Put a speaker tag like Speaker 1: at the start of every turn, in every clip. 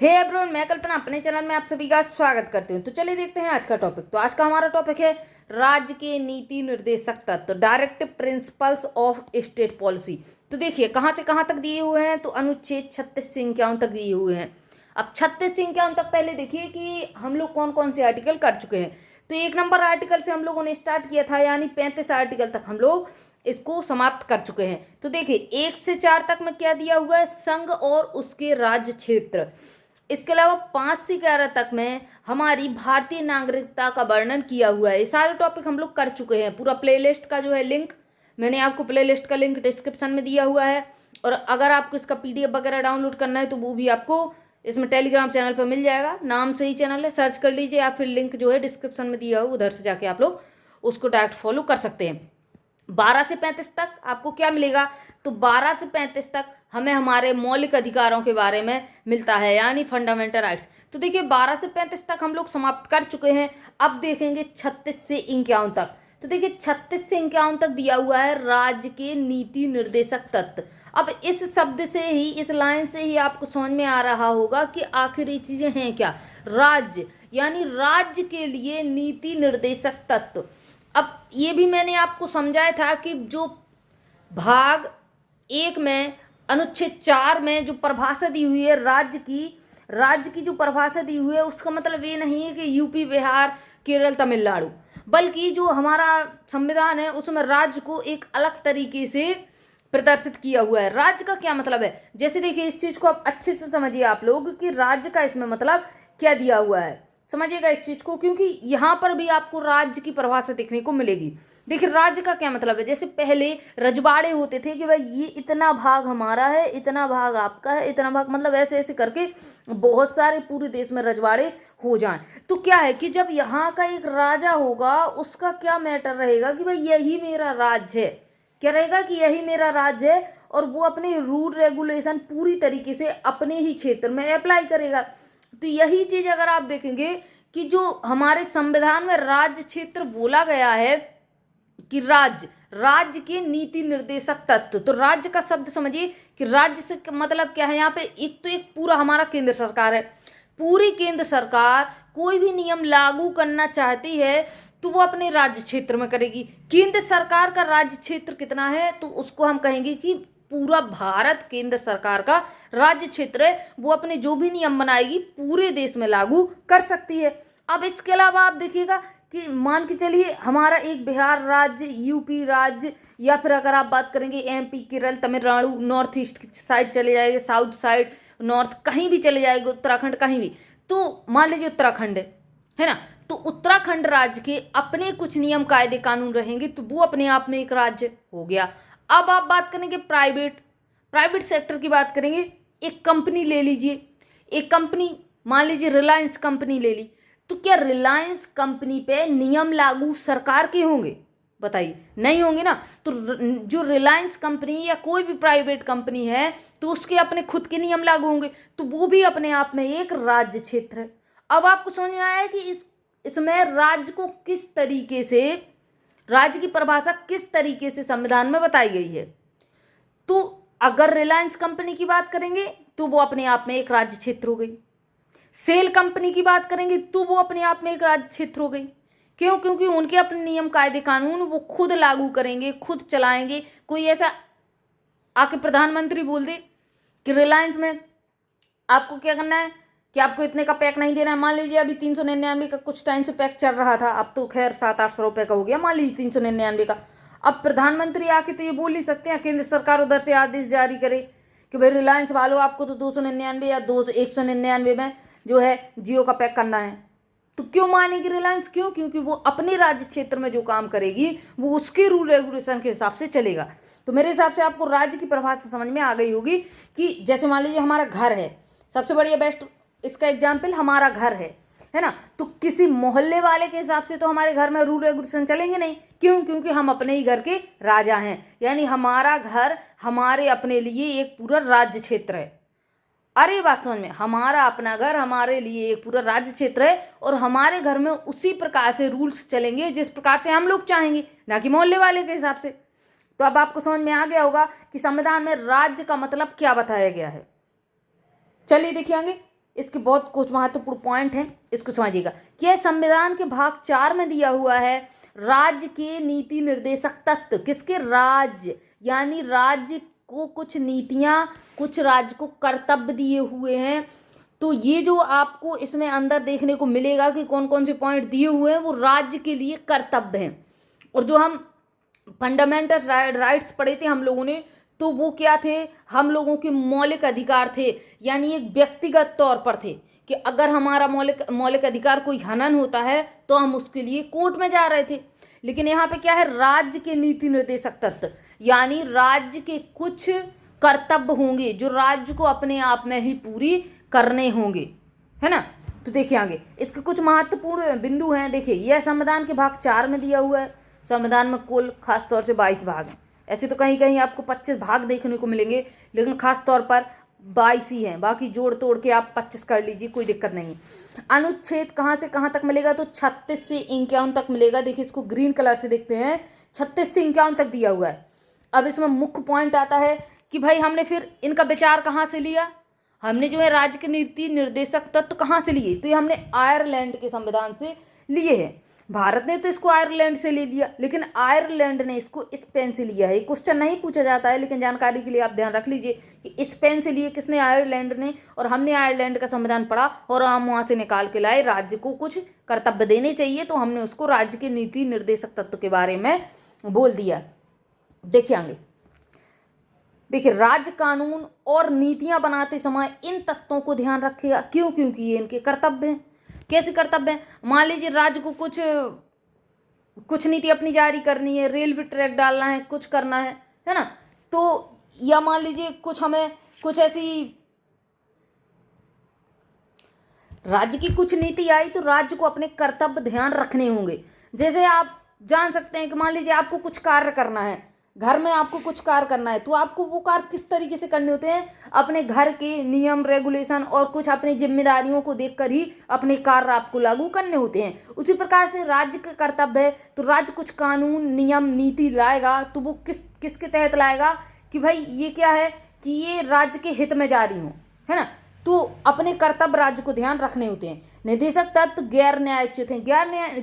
Speaker 1: Hey everyone, मैं कल्पना अपने channel में आप सभी का स्वागत करती हूँ। तो चलिए देखते हैं आज का टॉपिक। तो आज का हमारा टॉपिक है राज्य के नीति निर्देशक तत्व, directive principles of state policy. तो देखिए कहाँ से कहाँ तक दिए हुए हैं, तो अनुच्छेद 36 से 51 तक दिए हुए हैं। अब 36 से 51 तक पहले देखिए कि हम लोग कौन कौन से आर्टिकल कर चुके हैं। तो 1 नंबर आर्टिकल से हम लोगों ने स्टार्ट किया था, यानी 35 आर्टिकल तक हम लोग इसको समाप्त कर चुके हैं। तो देखिए 1 से 4 तक में क्या दिया हुआ है, संघ और उसके राज्य क्षेत्र। इसके अलावा 5 से 11 तक में हमारी भारतीय नागरिकता का वर्णन किया हुआ है। ये सारे टॉपिक हम लोग कर चुके हैं। पूरा प्लेलिस्ट का जो है लिंक, मैंने आपको प्लेलिस्ट का लिंक डिस्क्रिप्शन में दिया हुआ है। और अगर आपको इसका पीडीएफ वगैरह डाउनलोड करना है तो वो भी आपको इसमें टेलीग्राम चैनल पर मिल जाएगा। नाम से ही चैनल है, सर्च कर लीजिए, या फिर लिंक जो है डिस्क्रिप्शन में दिया हुआ, उधर से जाके आप लोग उसको डायरेक्ट फॉलो कर सकते हैं। 12 से 35 तक आपको क्या मिलेगा, तो 12 से 35 तक हमें हमारे मौलिक अधिकारों के बारे में मिलता है, यानी फंडामेंटल राइट्स। तो देखिए 12 से 35 तक हम लोग समाप्त कर चुके हैं। अब देखेंगे 36 से 51 तक। तो देखिए 36 से 51 तक दिया हुआ है राज्य के नीति निर्देशक तत्व। अब इस शब्द से ही, इस लाइन से ही आपको समझ में आ रहा होगा कि आखिर ये चीजें हैं क्या। राज्य यानी राज्य के लिए नीति निर्देशक तत्व। अब ये भी मैंने आपको समझाया था कि जो भाग 1 में अनुच्छेद 4 में जो परिभाषा दी हुई है राज्य की जो परिभाषा दी हुई है, उसका मतलब ये नहीं है कि यूपी, बिहार, केरल, तमिलनाडु, बल्कि जो हमारा संविधान है उसमें राज्य को एक अलग तरीके से प्रदर्शित किया हुआ है। राज्य का क्या मतलब है, जैसे देखिए इस चीज को आप अच्छे से समझिए आप लोग कि राज्य का इसमें मतलब क्या दिया हुआ है। समझिएगा इस चीज को, क्योंकि यहाँ पर भी आपको राज्य की परिभाषा देखने को मिलेगी। देखिए राज्य का क्या मतलब है, जैसे पहले रजवाड़े होते थे कि भाई ये इतना भाग हमारा है, इतना भाग आपका है, इतना भाग, मतलब ऐसे ऐसे करके बहुत सारे पूरे देश में रजवाड़े हो जाएं। तो क्या है कि जब यहाँ का एक राजा होगा, उसका क्या मैटर रहेगा कि भाई यही मेरा राज्य है, क्या रहेगा कि यही मेरा राज्य है, और वो अपने रूल रेगुलेशन पूरी तरीके से अपने ही क्षेत्र में अप्लाई करेगा। तो यही चीज अगर आप देखेंगे कि जो हमारे संविधान में राज्य क्षेत्र बोला गया है कि राज्य के नीति निर्देशक तत्व। तो राज्य का शब्द समझिए कि राज्य से मतलब क्या है। यहाँ पे एक पूरा हमारा केंद्र सरकार है। पूरी केंद्र सरकार कोई भी नियम लागू करना चाहती है तो वो अपने राज्य क्षेत्र में करेगी। केंद्र सरकार का राज्य क्षेत्र कितना है, तो उसको हम कहेंगे कि पूरा भारत केंद्र सरकार का राज्य क्षेत्र है। वो अपने जो भी नियम बनाएगी पूरे देश में लागू कर सकती है। अब इसके अलावा आप देखिएगा कि मान के चलिए हमारा एक बिहार राज्य, यूपी राज्य, या फिर अगर आप बात करेंगे MP, Kerala, Tamil Nadu, north east side चले जाएंगे, साउथ साइड, नॉर्थ कहीं भी चले जाएंगे, उत्तराखंड कहीं भी। तो मान लीजिए उत्तराखंड है ना, तो उत्तराखंड राज्य के अपने कुछ नियम कायदे कानून रहेंगे, तो वो अपने आप में एक राज्य हो गया। अब आप बात करेंगे प्राइवेट सेक्टर की बात करेंगे। एक कंपनी ले लीजिए, एक कंपनी मान लीजिए रिलायंस कंपनी ले ली, तो क्या रिलायंस कंपनी पे नियम लागू सरकार के होंगे, बताइए, नहीं होंगे ना। तो जो रिलायंस कंपनी या कोई भी प्राइवेट कंपनी है तो उसके अपने खुद के नियम लागू होंगे, तो वो भी अपने आप में एक राज्य क्षेत्र है। अब आपको समझ में आया कि इसमें राज्य को किस तरीके से, राज्य की परिभाषा किस तरीके से संविधान में बताई गई है। तो अगर रिलायंस कंपनी की बात करेंगे तो वो अपने आप में एक राज्य क्षेत्र हो गई। सेल कंपनी की बात करेंगे तो वो अपने आप में एक राज्य क्षेत्र हो गई। क्यों? क्योंकि उनके अपने नियम कायदे कानून वो खुद लागू करेंगे, खुद चलाएंगे। कोई ऐसा आके प्रधानमंत्री बोल दे कि रिलायंस में आपको क्या करना है कि आपको इतने का पैक नहीं देना है। मान लीजिए अभी 399 का कुछ टाइम से पैक चल रहा था, अब तो खैर 700-800 रुपए का हो गया, मान लीजिए 399 का। अब प्रधानमंत्री आके तो ये बोल नहीं सकते हैं, केंद्र सरकार उधर से आदेश जारी करे कि भाई रिलायंस वालों आपको तो 299 या 199 में जो है जियो का पैक करना है। तो क्यों मानेगी रिलायंस? क्यों? क्योंकि वो अपने राज्य क्षेत्र में जो काम करेगी वो उसके रूल रेगुलेशन के हिसाब से चलेगा। तो मेरे हिसाब से आपको राज्य की परिभाषा समझ में आ गई होगी कि जैसे मान लीजिए हमारा घर है, सबसे बढ़िया बेस्ट इसका एग्जाम्पल हमारा घर है ना। तो किसी मोहल्ले वाले के हिसाब से तो हमारे घर में रूल रेगुलेशन चलेंगे नहीं। क्यों? क्योंकि हम अपने ही घर के राजा हैं, यानी हमारा घर हमारे अपने लिए एक पूरा राज्य क्षेत्र है। अरे बात समझ में, हमारा अपना घर हमारे लिए एक पूरा राज्य क्षेत्र है, और हमारे घर में उसी प्रकार से रूल्स चलेंगे जिस प्रकार से हम लोग चाहेंगे, ना कि मोहल्ले वाले के हिसाब से। तो अब आपको समझ में आ गया होगा कि संविधान में राज्य का मतलब क्या बताया गया है। चलिए देखिए आगे। इसके बहुत कुछ महत्वपूर्ण पॉइंट हैं, इसको समझिएगा कि यह संविधान के भाग 4 में दिया हुआ है। राज्य के नीति निर्देशक तत्व, किसके? राज्य, यानी राज्य को कुछ नीतियां, कुछ राज्य को कर्तव्य दिए हुए हैं। तो ये जो आपको इसमें अंदर देखने को मिलेगा कि कौन कौन से पॉइंट दिए हुए हैं, वो राज्य के लिए कर्तव्य हैं। और जो हम फंडामेंटल राइट्स पढ़े थे हम लोगों ने, तो वो क्या थे? हम लोगों के मौलिक अधिकार थे, यानी एक व्यक्तिगत तौर पर थे कि अगर हमारा मौलिक अधिकार कोई हनन होता है तो हम उसके लिए कोर्ट में जा रहे थे। लेकिन यहाँ पे क्या है? राज्य के नीति निर्देशक तत्व, यानी राज्य के कुछ कर्तव्य होंगे जो राज्य को अपने आप में ही पूरी करने होंगे, है ना। तो देखिए आगे इसके कुछ महत्वपूर्ण बिंदु हैं। देखिए यह संविधान के भाग 4 में दिया हुआ है। संविधान में कुल खास तौर से 22 भाग हैं। ऐसे तो कहीं कहीं आपको 25 भाग देखने को मिलेंगे, लेकिन खास तौर पर 22 ही हैं। बाकी जोड़ तोड़ के आप 25 कर लीजिए, कोई दिक्कत नहीं है। अनुच्छेद कहाँ से कहाँ तक मिलेगा? तो 36 से 51 तक मिलेगा। देखिए इसको ग्रीन कलर से देखते हैं, 36 से 51 तक दिया हुआ है। अब इसमें मुख्य पॉइंट आता है कि भाई हमने फिर इनका विचार कहाँ से लिया? हमने जो है राज्य के नीति निर्देशक तत्व कहाँ से लिए? तो ये हमने आयरलैंड के संविधान से लिए हैं। भारत ने तो इसको आयरलैंड से ले लिया, लेकिन आयरलैंड ने इसको स्पेन से लिया है। क्वेश्चन नहीं पूछा जाता है, लेकिन जानकारी के लिए आप ध्यान रख लीजिए कि स्पेन से लिए किसने? आयरलैंड ने। और हमने आयरलैंड का संविधान पढ़ा और हम वहाँ से निकाल के लाए राज्य को कुछ कर्तव्य देने चाहिए, तो हमने उसको राज्य के नीति निर्देशक तत्व के बारे में बोल दिया। देखिए आगे, देखिए राज्य कानून और नीतियां बनाते समय इन तत्वों को ध्यान रखेगा। क्यों? क्योंकि ये इनके कर्तव्य हैं। कैसे कर्तव्य हैं? मान लीजिए राज्य को कुछ नीति अपनी जारी करनी है, रेलवे ट्रैक डालना है, कुछ करना है ना। तो या मान लीजिए हमें कुछ ऐसी राज्य की कुछ नीति आई, तो राज्य को अपने कर्तव्य ध्यान रखने होंगे। जैसे आप जान सकते हैं कि मान लीजिए आपको कुछ कार्य करना है, घर में आपको कुछ कार्य करना है, तो आपको वो कार्य किस तरीके से करने होते हैं? अपने घर के नियम रेगुलेशन और कुछ अपनी जिम्मेदारियों को देखकर ही अपने कार्य आपको लागू करने होते हैं। उसी प्रकार से राज्य का कर्तव्य है, तो राज्य कुछ कानून नियम नीति लाएगा, तो वो किसके तहत लाएगा कि भाई ये क्या है कि ये राज्य के हित में जारी हो, है ना। तो अपने कर्तव्य राज्य को ध्यान रखने होते हैं। निदेशक तत्व गैर न्यायोचित हैं।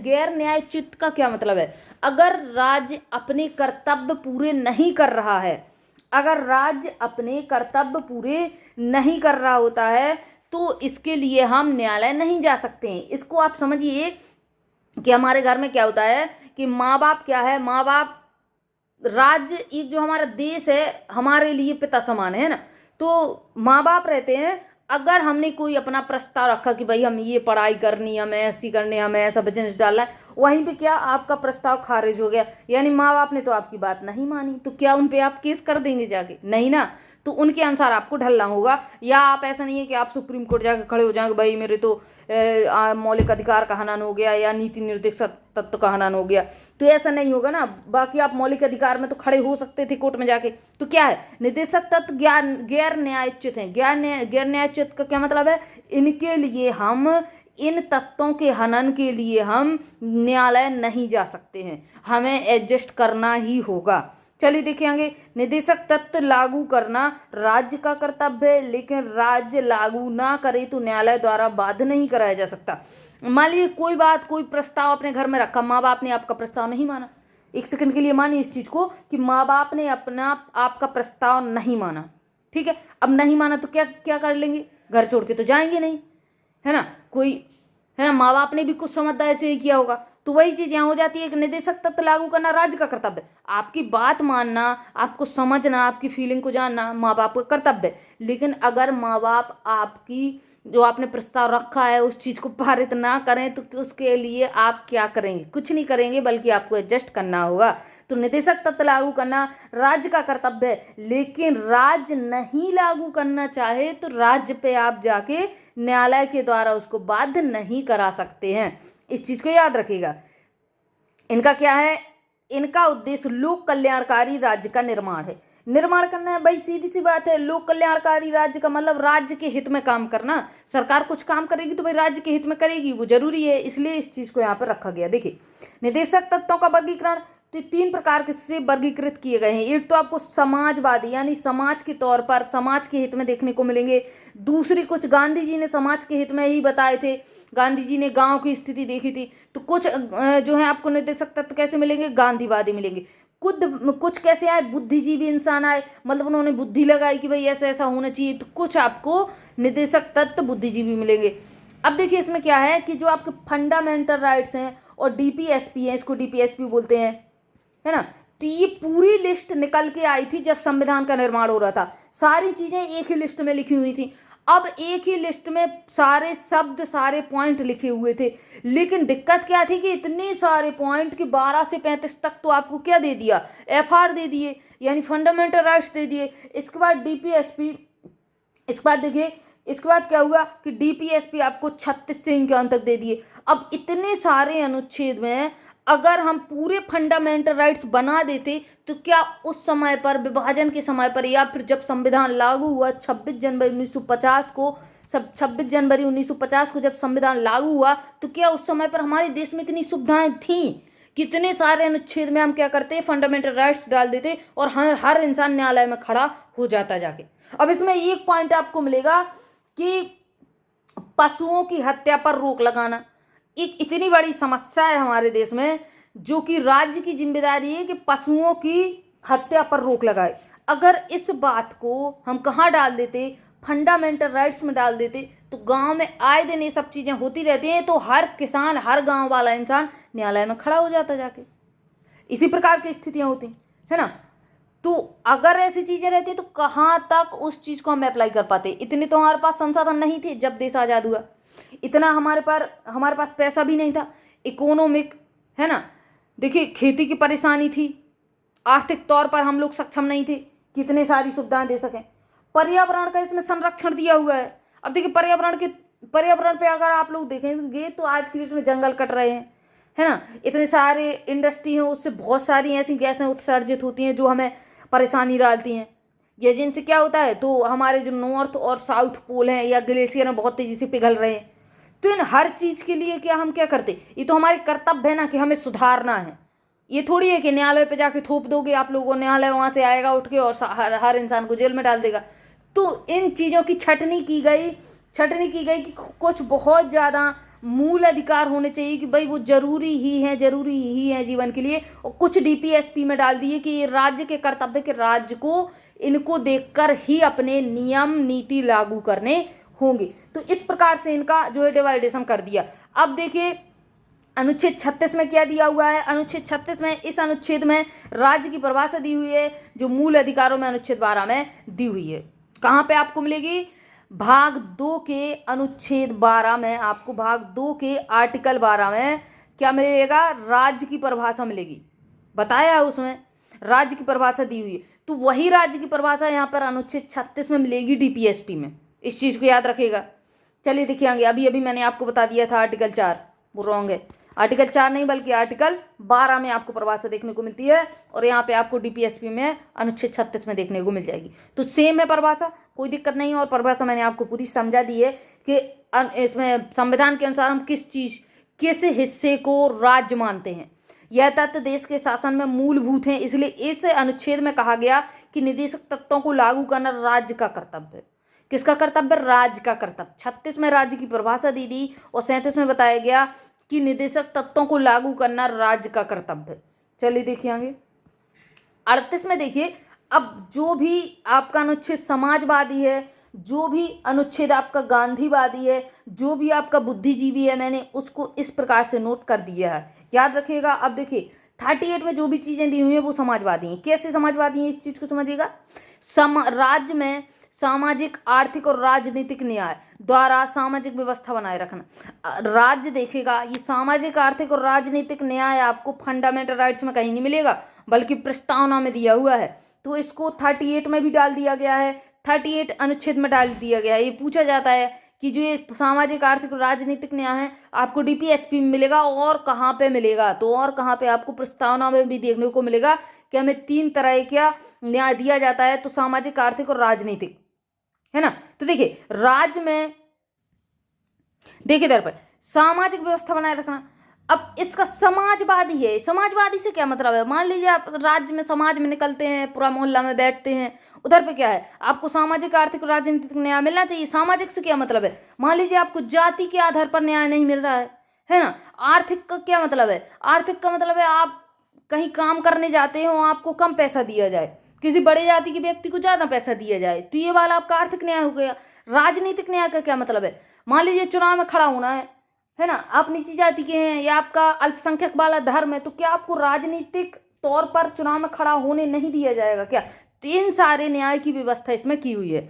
Speaker 1: गैर न्यायोचित का क्या मतलब है? अगर राज्य अपने कर्तव्य पूरे नहीं कर रहा है, अगर राज्य अपने कर्तव्य पूरे नहीं कर रहा होता है, तो इसके लिए हम न्यायालय नहीं जा सकते हैं। इसको आप समझिए कि हमारे घर में क्या होता है कि माँ बाप क्या है? माँ बाप, राज्य एक जो हमारा देश है हमारे लिए पिता समान है ना। तो माँ बाप रहते हैं। अगर हमने कोई अपना प्रस्ताव रखा कि भाई हम ये पढ़ाई करनी, हमें ऐसी करनी, हमें ऐसा बिजनेस डालना है, वहीं पे क्या आपका प्रस्ताव खारिज हो गया, यानी माँ बाप ने तो आपकी बात नहीं मानी, तो क्या उन पे आप केस कर देंगे जाके? नहीं ना। तो उनके अनुसार आपको ढलना होगा। या आप ऐसा नहीं है कि आप सुप्रीम कोर्ट जाके खड़े हो जाएंगे, भाई मेरे तो मौलिक अधिकार का हनन हो गया या नीति निर्देशक तत्व का हनन हो गया, तो ऐसा नहीं होगा ना। बाकी आप मौलिक अधिकार में तो खड़े हो सकते थे कोर्ट में जाके। तो क्या है? निदेशक तत्व गैर न्यायोचित हैं। गैर न्यायोचित का क्या मतलब है? इनके लिए हम, इन तत्वों के हनन के लिए हम न्यायालय नहीं जा सकते हैं, हमें एडजस्ट करना ही होगा। चलिए देखिए आगे, निदेशक तत्व लागू करना राज्य का कर्तव्य है, लेकिन राज्य लागू ना करे तो न्यायालय द्वारा बाध्य नहीं कराया जा सकता। मान लीजिए कोई प्रस्ताव अपने घर में रखा, माँ बाप ने आपका प्रस्ताव नहीं माना। एक सेकंड के लिए मानिए इस चीज को कि माँ बाप ने आपका प्रस्ताव नहीं माना, ठीक है। अब नहीं माना तो क्या क्या कर लेंगे? घर छोड़ के तो जाएंगे नहीं, है ना। कोई, है ना, माँ बाप ने भी कुछ समझदारी से ही किया होगा। तो वही चीज यहाँ हो जाती है कि निदेशक तत्व लागू करना राज्य का कर्तव्य है। आपकी बात मानना, आपको समझना, आपकी फीलिंग को जानना माँ बाप का कर्तव्य है। लेकिन अगर माँ बाप आपकी जो आपने प्रस्ताव रखा है उस चीज को पारित ना करें, तो उसके लिए आप क्या करेंगे? कुछ नहीं करेंगे, बल्कि आपको एडजस्ट करना होगा। तो निदेशक तत्व लागू करना राज्य का कर्तव्य है, लेकिन राज्य नहीं लागू करना चाहे तो राज्य पे आप जाके न्यायालय के द्वारा उसको बाध्य नहीं करा सकते हैं। इस चीज को याद रखिएगा। इनका क्या है? इनका उद्देश्य लोक कल्याणकारी राज्य का निर्माण है। निर्माण करना है, भाई सीधी सी बात है। लोक कल्याणकारी राज्य का मतलब राज्य के हित में काम करना। सरकार कुछ काम करेगी तो भाई राज्य के हित में करेगी, वो जरूरी है, इसलिए इस चीज को यहाँ पर रखा गया। देखिए निदेशक तत्वों का वर्गीकरण, तो 3 प्रकार के से वर्गीकृत किए गए हैं। एक तो आपको समाजवादी यानी समाज के तौर पर समाज के हित में देखने को मिलेंगे। दूसरी कुछ गांधी जी ने समाज के हित में ही बताए थे, गांधी जी ने गांव की स्थिति देखी थी। तो कुछ जो है आपको निर्देशक तत्व कैसे मिलेंगे, गांधीवादी मिलेंगे। कुछ कैसे आए, बुद्धिजीवी इंसान आए, मतलब उन्होंने बुद्धि लगाई कि भाई ऐसा ऐसा होना चाहिए। तो कुछ आपको निर्देशक तत्व बुद्धिजीवी मिलेंगे। अब देखिए इसमें क्या है कि जो आपके फंडामेंटल राइट्स हैं और डीपीएसपी है, इसको डीपीएसपी बोलते हैं, है ना। तो ये पूरी लिस्ट निकल के आई थी जब संविधान का निर्माण हो रहा था। सारी चीजें एक ही लिस्ट में लिखी हुई थी। अब एक ही लिस्ट में सारे शब्द सारे पॉइंट लिखे हुए थे, लेकिन दिक्कत क्या थी कि इतने सारे पॉइंट कि 12 से 35 तक तो आपको क्या दे दिया, एफआर दे दिए, यानी फंडामेंटल राइट्स दे दिए। इसके बाद डीपीएसपी, इसके बाद देखिए इसके बाद क्या हुआ कि डीपीएसपी आपको 36 से 51 तक दे दिए। अब इतने सारे अनुच्छेद में अगर हम पूरे फंडामेंटल राइट्स बना देते तो क्या उस समय पर, विभाजन के समय पर, या फिर जब संविधान लागू हुआ 26 जनवरी 1950 को, 26 जनवरी 1950 को जब संविधान लागू हुआ, तो क्या उस समय पर हमारे देश में इतनी सुविधाएं थीं? कितने सारे अनुच्छेद में हम क्या करते, फंडामेंटल राइट्स डाल देते और हर इंसान न्यायालय में खड़ा हो जाता जाके। अब इसमें एक पॉइंट आपको मिलेगा कि पशुओं की हत्या पर रोक लगाना एक इतनी बड़ी समस्या है हमारे देश में, जो कि राज्य की जिम्मेदारी है कि पशुओं की हत्या पर रोक लगाए। अगर इस बात को हम कहाँ डाल देते, फंडामेंटल राइट्स में डाल देते, तो गांव में आए दिन ये सब चीजें होती रहती हैं, तो हर किसान, हर गांव वाला इंसान न्यायालय में खड़ा हो जाता जाके। इसी प्रकार की स्थितियां होती है ना। तो अगर ऐसी चीजें रहती तो कहाँ तक उस चीज को हम अप्लाई कर पाते। इतने तो हमारे पास संसाधन नहीं थे जब देश आजाद हुआ, इतना हमारे पास पैसा भी नहीं था, इकोनॉमिक, है ना। देखिए खेती की परेशानी थी, आर्थिक तौर पर हम लोग सक्षम नहीं थे कि इतने सारी सुविधाएं दे सकें। पर्यावरण का इसमें संरक्षण दिया हुआ है। अब देखिए पर्यावरण पे अगर आप लोग देखेंगे तो आज की डेट में जंगल कट रहे हैं, है ना। इतने सारे इंडस्ट्री हैं, उससे बहुत सारी ऐसी गैसें उत्सर्जित होती हैं जो हमें परेशानी डालती हैं। ये जिनसे क्या होता है, तो हमारे जो नॉर्थ और साउथ पोल हैं या ग्लेशियर हैं बहुत तेजी से पिघल रहे हैं। तो इन हर चीज के लिए क्या हम क्या करते, ये तो हमारे कर्तव्य है ना कि हमें सुधारना है। ये थोड़ी है कि न्यायालय पे जाके थोप दोगे आप लोगों, न्यायालय वहां से आएगा उठ के और हर इंसान को जेल में डाल देगा। तो इन चीजों की छटनी की गई कि कुछ बहुत ज्यादा मूल अधिकार होने चाहिए कि भाई वो जरूरी ही है जीवन के लिए, और कुछ डीपीएसपी में डाल दिए कि ये राज्य के कर्तव्य के, राज्य को इनको देखकर ही अपने नियम नीति लागू करने होंगे। तो इस प्रकार से इनका जो है डिवाइडेशन कर दिया। अब देखिए अनुच्छेद 36 में क्या दिया हुआ है। अनुच्छेद 36 में, इस अनुच्छेद में राज्य की परिभाषा दी हुई है जो मूल अधिकारों में अनुच्छेद 12 में दी हुई है। कहाँ पे आपको मिलेगी, भाग 2 के अनुच्छेद 12 में आपको, भाग 2 के आर्टिकल 12 में क्या मिलेगा, राज्य की परिभाषा मिलेगी। बताया है उसमें राज्य की परिभाषा दी हुई है, तो वही राज्य की परिभाषा यहाँ पर अनुच्छेद 36 में मिलेगी डीपीएसपी में। इस चीज को याद रखिएगा। चलिए देखिए आगे, अभी मैंने आपको बता दिया था आर्टिकल 4, वो रॉन्ग है। आर्टिकल 4 नहीं बल्कि आर्टिकल 12 में आपको परिभाषा देखने को मिलती है, और यहाँ पे आपको डीपीएसपी में अनुच्छेद 36 में देखने को मिल जाएगी। तो सेम है परिभाषा, कोई दिक्कत नहीं है। और परिभाषा मैंने आपको पूरी समझा दी है कि इसमें संविधान के अनुसार हम किस हिस्से को राज्य मानते हैं। यह तथ्य देश के शासन में मूलभूत है, इसलिए इस अनुच्छेद में कहा गया कि निदेशक तत्वों को लागू करना राज्य का कर्तव्य है। किसका कर्तव्य, राज्य का कर्तव्य। 36 में राज्य की परिभाषा दी और 37 में बताया गया कि निदेशक तत्वों को लागू करना राज्य का कर्तव्य है। चलिए देखिए आगे 38 में देखिए, अब जो भी आपका अनुच्छेद समाजवादी है, जो भी अनुच्छेद आपका गांधीवादी है, जो भी आपका बुद्धिजीवी है, मैंने उसको इस प्रकार से नोट कर दिया है, याद रखिएगा। अब देखिए 38 में जो भी चीजें दी हुई हैं वो समाजवादी हैं। कैसे समाजवादी हैं, इस चीज को समझिएगा। राज्य में सामाजिक, आर्थिक और राजनीतिक न्याय द्वारा सामाजिक व्यवस्था बनाए रखना। राज्य देखेगा, ये सामाजिक, आर्थिक और राजनीतिक न्याय आपको फंडामेंटल राइट्स में कहीं नहीं मिलेगा, बल्कि प्रस्तावना में दिया हुआ है। तो इसको 38 में भी डाल दिया गया है, 38 अनुच्छेद में डाल दिया गया है। ये पूछा जाता है कि जो ये सामाजिक, आर्थिक और राजनीतिक न्याय है आपको डीपीएसपी में मिलेगा और कहाँ पे मिलेगा, तो और कहाँ पे आपको प्रस्तावना में भी देखने को मिलेगा कि हमें 3 तरह का न्याय दिया जाता है, तो सामाजिक, आर्थिक और राजनीतिक, है ना। तो देखिए राज्य में देखिए इधर पर सामाजिक व्यवस्था बनाए रखना। अब इसका समाजवादी है, समाजवादी से क्या मतलब है? मान लीजिए आप राज्य में समाज में निकलते हैं, पूरा मोहल्ला में बैठते हैं, उधर पे क्या है, आपको सामाजिक आर्थिक राजनीतिक न्याय मिलना चाहिए। सामाजिक से क्या मतलब है? मान लीजिए आपको जाति के आधार पर न्याय नहीं मिल रहा है ना। आर्थिक का क्या मतलब है? आर्थिक का मतलब है आप कहीं काम करने जाते हो, आपको कम पैसा दिया जाए, किसी बड़े जाति के व्यक्ति को ज्यादा पैसा दिया जाए, तो ये वाला आपका आर्थिक न्याय हो गया। राजनीतिक न्याय का क्या मतलब है? मान लीजिए चुनाव में खड़ा होना है ना, आप नीची जाति के हैं या आपका अल्पसंख्यक वाला धर्म है, तो क्या आपको राजनीतिक तौर पर चुनाव में खड़ा होने नहीं दिया जाएगा क्या? तो इन सारे न्याय की व्यवस्था इसमें की हुई है।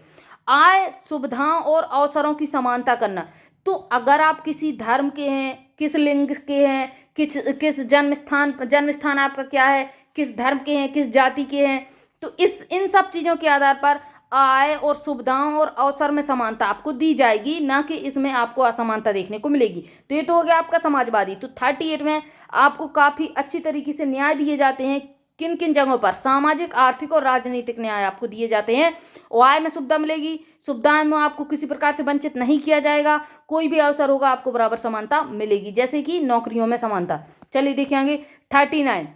Speaker 1: आय, सुविधाओं और अवसरों की समानता करना। तो अगर आप किसी धर्म के हैं, किस लिंग के हैं, किस जन्म स्थान आपका क्या है, किस धर्म के हैं, किस जाति के हैं, तो इन सब चीजों के आधार पर आय और सुविधाओं और अवसर में समानता आपको दी जाएगी, ना कि इसमें आपको असमानता देखने को मिलेगी। तो ये तो हो गया आपका समाजवादी। तो 38 में आपको काफी अच्छी तरीके से न्याय दिए जाते हैं। किन किन जगहों पर? सामाजिक, आर्थिक और राजनीतिक न्याय आपको दिए जाते हैं। और आय में सुविधा मिलेगी, सुविधाओं में आपको किसी प्रकार से वंचित नहीं किया जाएगा, कोई भी अवसर होगा आपको बराबर समानता मिलेगी, जैसे कि नौकरियों में समानता। चलिए देखेंगे 39।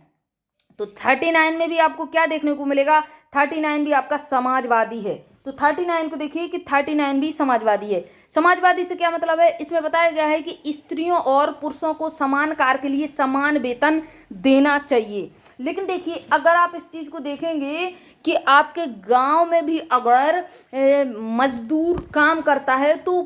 Speaker 1: तो 39 में भी आपको क्या देखने को मिलेगा? 39 भी आपका समाजवादी है। तो 39 को देखिए कि 39 भी समाजवादी है। समाजवादी से क्या मतलब है? इसमें बताया गया है कि स्त्रियों और पुरुषों को समान कार्य के लिए समान वेतन देना चाहिए। लेकिन देखिए, अगर आप इस चीज को देखेंगे कि आपके गांव में भी अगर मजदूर काम करता है तो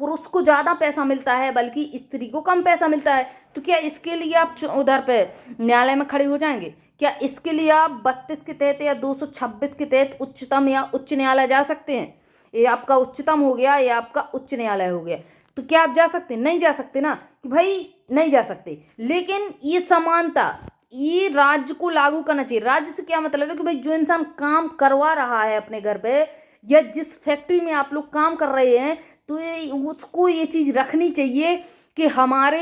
Speaker 1: पुरुष को ज्यादा पैसा मिलता है, बल्कि स्त्री को कम पैसा मिलता है, तो क्या इसके लिए आप उधर पे न्यायालय में खड़े हो जाएंगे? क्या इसके लिए आप 32 के तहत या 226 के तहत उच्चतम या उच्च न्यायालय जा सकते हैं? ये आपका उच्चतम हो गया, ये आपका उच्च न्यायालय हो गया। तो क्या आप जा सकते? नहीं जा सकते ना, कि भाई नहीं जा सकते। लेकिन ये समानता ये राज्य को लागू करना चाहिए। राज्य से क्या मतलब है कि भाई जो इंसान काम करवा रहा है अपने घर पे, या जिस फैक्ट्री में आप लोग काम कर रहे हैं, तो उसको ये चीज रखनी चाहिए कि हमारे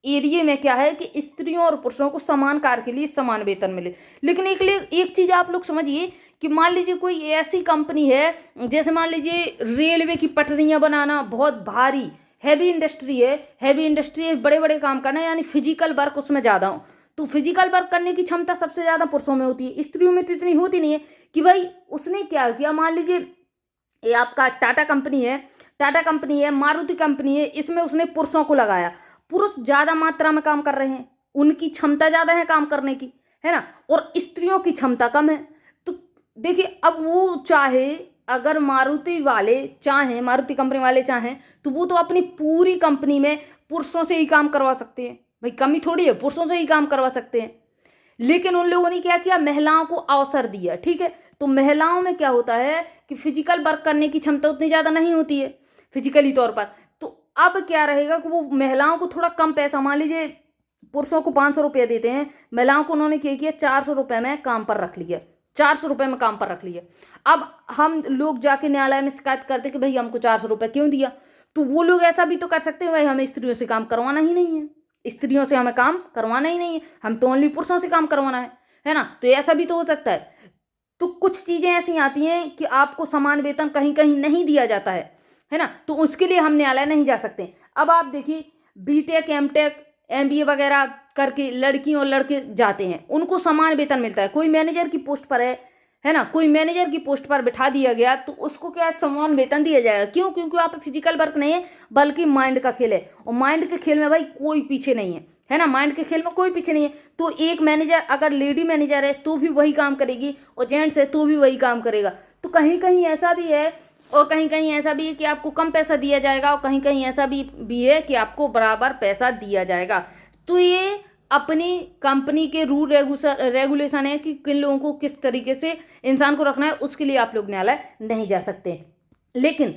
Speaker 1: एरिया में क्या है कि स्त्रियों और पुरुषों को समान कार्य के लिए समान वेतन मिले। लेकिन एक चीज आप लोग समझिए कि मान लीजिए कोई ऐसी कंपनी है, जैसे मान लीजिए रेलवे की पटरियां बनाना बहुत भारी हैवी इंडस्ट्री है, बड़े बड़े काम करना, यानी फिजिकल वर्क उसमें ज्यादा हो, तो फिजिकल वर्क करने की क्षमता सबसे ज्यादा पुरुषों में होती है, स्त्रियों में तो इतनी होती नहीं है। कि भाई उसने क्या किया, मान लीजिए ये आपका टाटा कंपनी है, मारुति कंपनी है, इसमें उसने पुरुषों को लगाया। पुरुष ज्यादा मात्रा में काम कर रहे हैं, उनकी क्षमता ज्यादा है काम करने की, है ना, और स्त्रियों की क्षमता कम है। तो देखिए, अब वो चाहे, अगर मारुति कंपनी वाले चाहें, तो वो तो अपनी पूरी कंपनी में पुरुषों से ही काम करवा सकते हैं। भाई कमी थोड़ी है, पुरुषों से ही काम करवा सकते हैं। लेकिन उन लोगों ने क्या किया, महिलाओं को अवसर दिया। ठीक है, तो महिलाओं में क्या होता है कि फिजिकल वर्क करने की क्षमता उतनी ज्यादा नहीं होती है फिजिकली तौर पर। तो अब क्या रहेगा कि वो महिलाओं को थोड़ा कम पैसा, मान लीजिए पुरुषों को 500 रुपया देते हैं, महिलाओं को उन्होंने क्या किया, 400 रुपये में काम पर रख लिया, 400 रुपये में काम पर रख लिया। अब हम लोग जाके न्यायालय में शिकायत करते कि भाई हमको 400 रुपये क्यों दिया, तो वो लोग ऐसा भी तो कर सकते हैं, भाई हमें स्त्रियों से काम करवाना ही नहीं है, स्त्रियों से हमें काम करवाना ही नहीं है, हम तो ओनली पुरुषों से काम करवाना है ना। तो ऐसा भी तो हो सकता है। तो कुछ चीजें ऐसी आती हैं कि आपको समान वेतन कहीं कहीं नहीं दिया जाता है ना, तो उसके लिए हम न्यायालय नहीं जा सकते। अब आप देखिए, बीटेक, एमटेक, एमबीए वगैरह करके लड़की और लड़के जाते हैं, उनको समान वेतन मिलता है। कोई मैनेजर की पोस्ट पर है ना, कोई मैनेजर की पोस्ट पर बिठा दिया गया, तो उसको क्या समान वेतन दिया जाएगा। क्यों? क्योंकि वहाँ पे फिजिकल वर्क नहीं है, बल्कि माइंड का खेल है, और माइंड के खेल में भाई कोई पीछे नहीं है ना, माइंड के खेल में कोई पीछे नहीं है। तो एक मैनेजर, अगर लेडी मैनेजर है तो भी वही काम करेगी, और जेंट्स है तो भी वही काम करेगा। तो कहीं कहीं ऐसा भी है, और कहीं कहीं ऐसा भी है कि आपको कम पैसा दिया जाएगा, और कहीं कहीं ऐसा भी है कि आपको बराबर पैसा दिया जाएगा। तो ये अपनी कंपनी के रूल रेगुलेशन है कि किन लोगों को किस तरीके से इंसान को रखना है, उसके लिए आप लोग न्यायालय नहीं जा सकते। लेकिन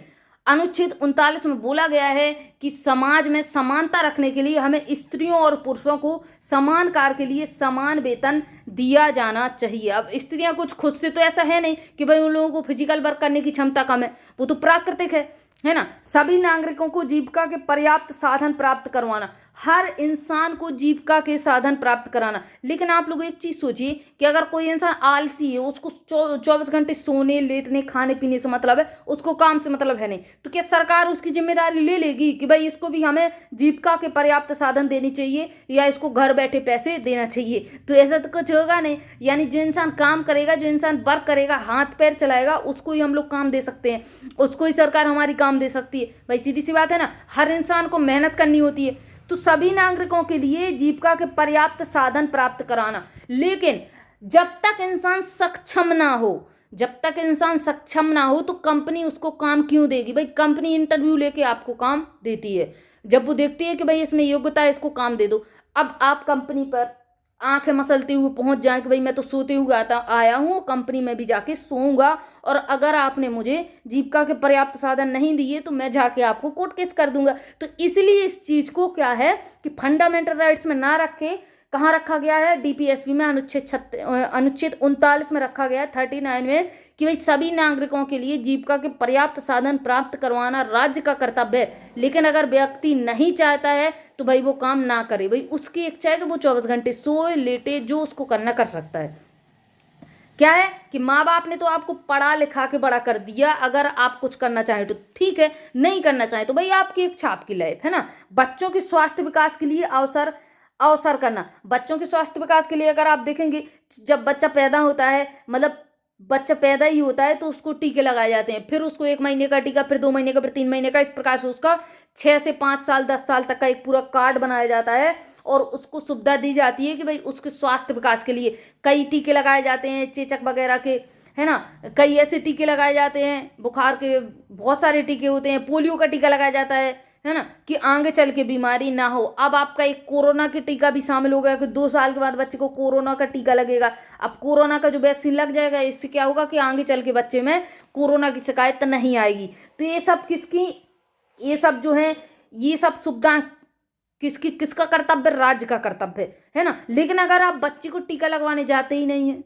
Speaker 1: अनुच्छेद 39 में बोला गया है कि समाज में समानता रखने के लिए हमें स्त्रियों और पुरुषों को समान कार्य के लिए समान वेतन दिया जाना चाहिए। अब स्त्रियां कुछ खुद से तो ऐसा है नहीं कि भाई उन लोगों को फिजिकल वर्क करने की क्षमता कम है, वो तो प्राकृतिक है ना। सभी नागरिकों को जीविका के पर्याप्त साधन प्राप्त करवाना, हर इंसान को जीविका के साधन प्राप्त कराना। लेकिन आप लोग एक चीज सोचिए कि अगर कोई इंसान आलसी है, उसको 24 घंटे सोने लेटने खाने पीने से मतलब है, उसको काम से मतलब है नहीं, तो क्या सरकार उसकी जिम्मेदारी ले लेगी कि भाई इसको भी हमें जीविका के पर्याप्त साधन देने चाहिए या इसको घर बैठे पैसे देना चाहिए? तो ऐसा तो कुछ होगा नहीं। यानी जो इंसान काम करेगा, जो इंसान वर्क करेगा, हाथ पैर चलाएगा, उसको ही हम लोग काम दे सकते हैं, उसको ही सरकार हमारी काम दे सकती है। भाई सीधी सी बात है ना, हर इंसान को मेहनत करनी होती है। तो सभी नागरिकों के लिए जीविका के पर्याप्त साधन प्राप्त कराना। लेकिन जब तक इंसान सक्षम ना हो, जब तक इंसान सक्षम ना हो तो कंपनी उसको काम क्यों देगी? भाई कंपनी इंटरव्यू लेके आपको काम देती है, जब वो देखती है कि भाई इसमें योग्यता है, इसको काम दे दो। अब आप कंपनी पर आंखें मसलते हुए पहुंच जाए कि भाई मैं तो सोते हुए आया हूँ, कंपनी में भी जाके सोऊंगा, और अगर आपने मुझे जीविका के पर्याप्त साधन नहीं दिए तो मैं जाके आपको कोर्ट केस कर दूंगा। तो इसलिए इस चीज को क्या है कि फंडामेंटल राइट्स में ना रखे, कहाँ रखा गया है? डीपीएसपी में अनुच्छेद 39 में रखा गया है, 39 में, कि भाई सभी नागरिकों के लिए जीविका के पर्याप्त साधन प्राप्त करवाना राज्य का कर्तव्य है। लेकिन अगर व्यक्ति नहीं चाहता है तो भाई वो काम ना करे, भाई उसकी इच्छा है कि वो 24 घंटे सोए लेटे, जो उसको करना कर सकता है। क्या है कि माँ बाप ने तो आपको पढ़ा लिखा के बड़ा कर दिया, अगर आप कुछ करना चाहें तो ठीक है, नहीं करना चाहें तो भाई आपकी इच्छा, आपकी लाइफ है ना। बच्चों के स्वास्थ्य विकास के लिए अवसर अवसर करना। बच्चों के स्वास्थ्य विकास के लिए अगर आप देखेंगे, जब बच्चा पैदा होता है, मतलब बच्चा पैदा ही होता है तो उसको टीके लगाए जाते हैं, फिर उसको 1 महीने का टीका, फिर 2 महीने का, फिर 3 महीने का, इस प्रकार से उसका 6 से 5 साल 10 साल तक का एक पूरा कार्ड बनाया जाता है और उसको सुविधा दी जाती है कि भाई उसके स्वास्थ्य विकास के लिए कई टीके लगाए जाते हैं, चेचक वगैरह के, है ना। कई ऐसे टीके लगाए जाते हैं, बुखार के बहुत सारे टीके होते हैं, पोलियो का टीका लगाया जाता है ना, कि आगे चल के बीमारी ना हो। अब आपका एक कोरोना के टीका भी शामिल हो गया कि 2 साल के बाद बच्चे को कोरोना का टीका लगेगा। अब कोरोना का जो वैक्सीन लग जाएगा, इससे क्या होगा कि आगे चल के बच्चे में कोरोना की शिकायत नहीं आएगी। तो ये सब किसकी, ये सब जो है, ये सब सुविधा किसका कर्तव्य? राज्य का कर्तव्य है ना। लेकिन अगर आप बच्चे को टीका लगवाने जाते ही नहीं है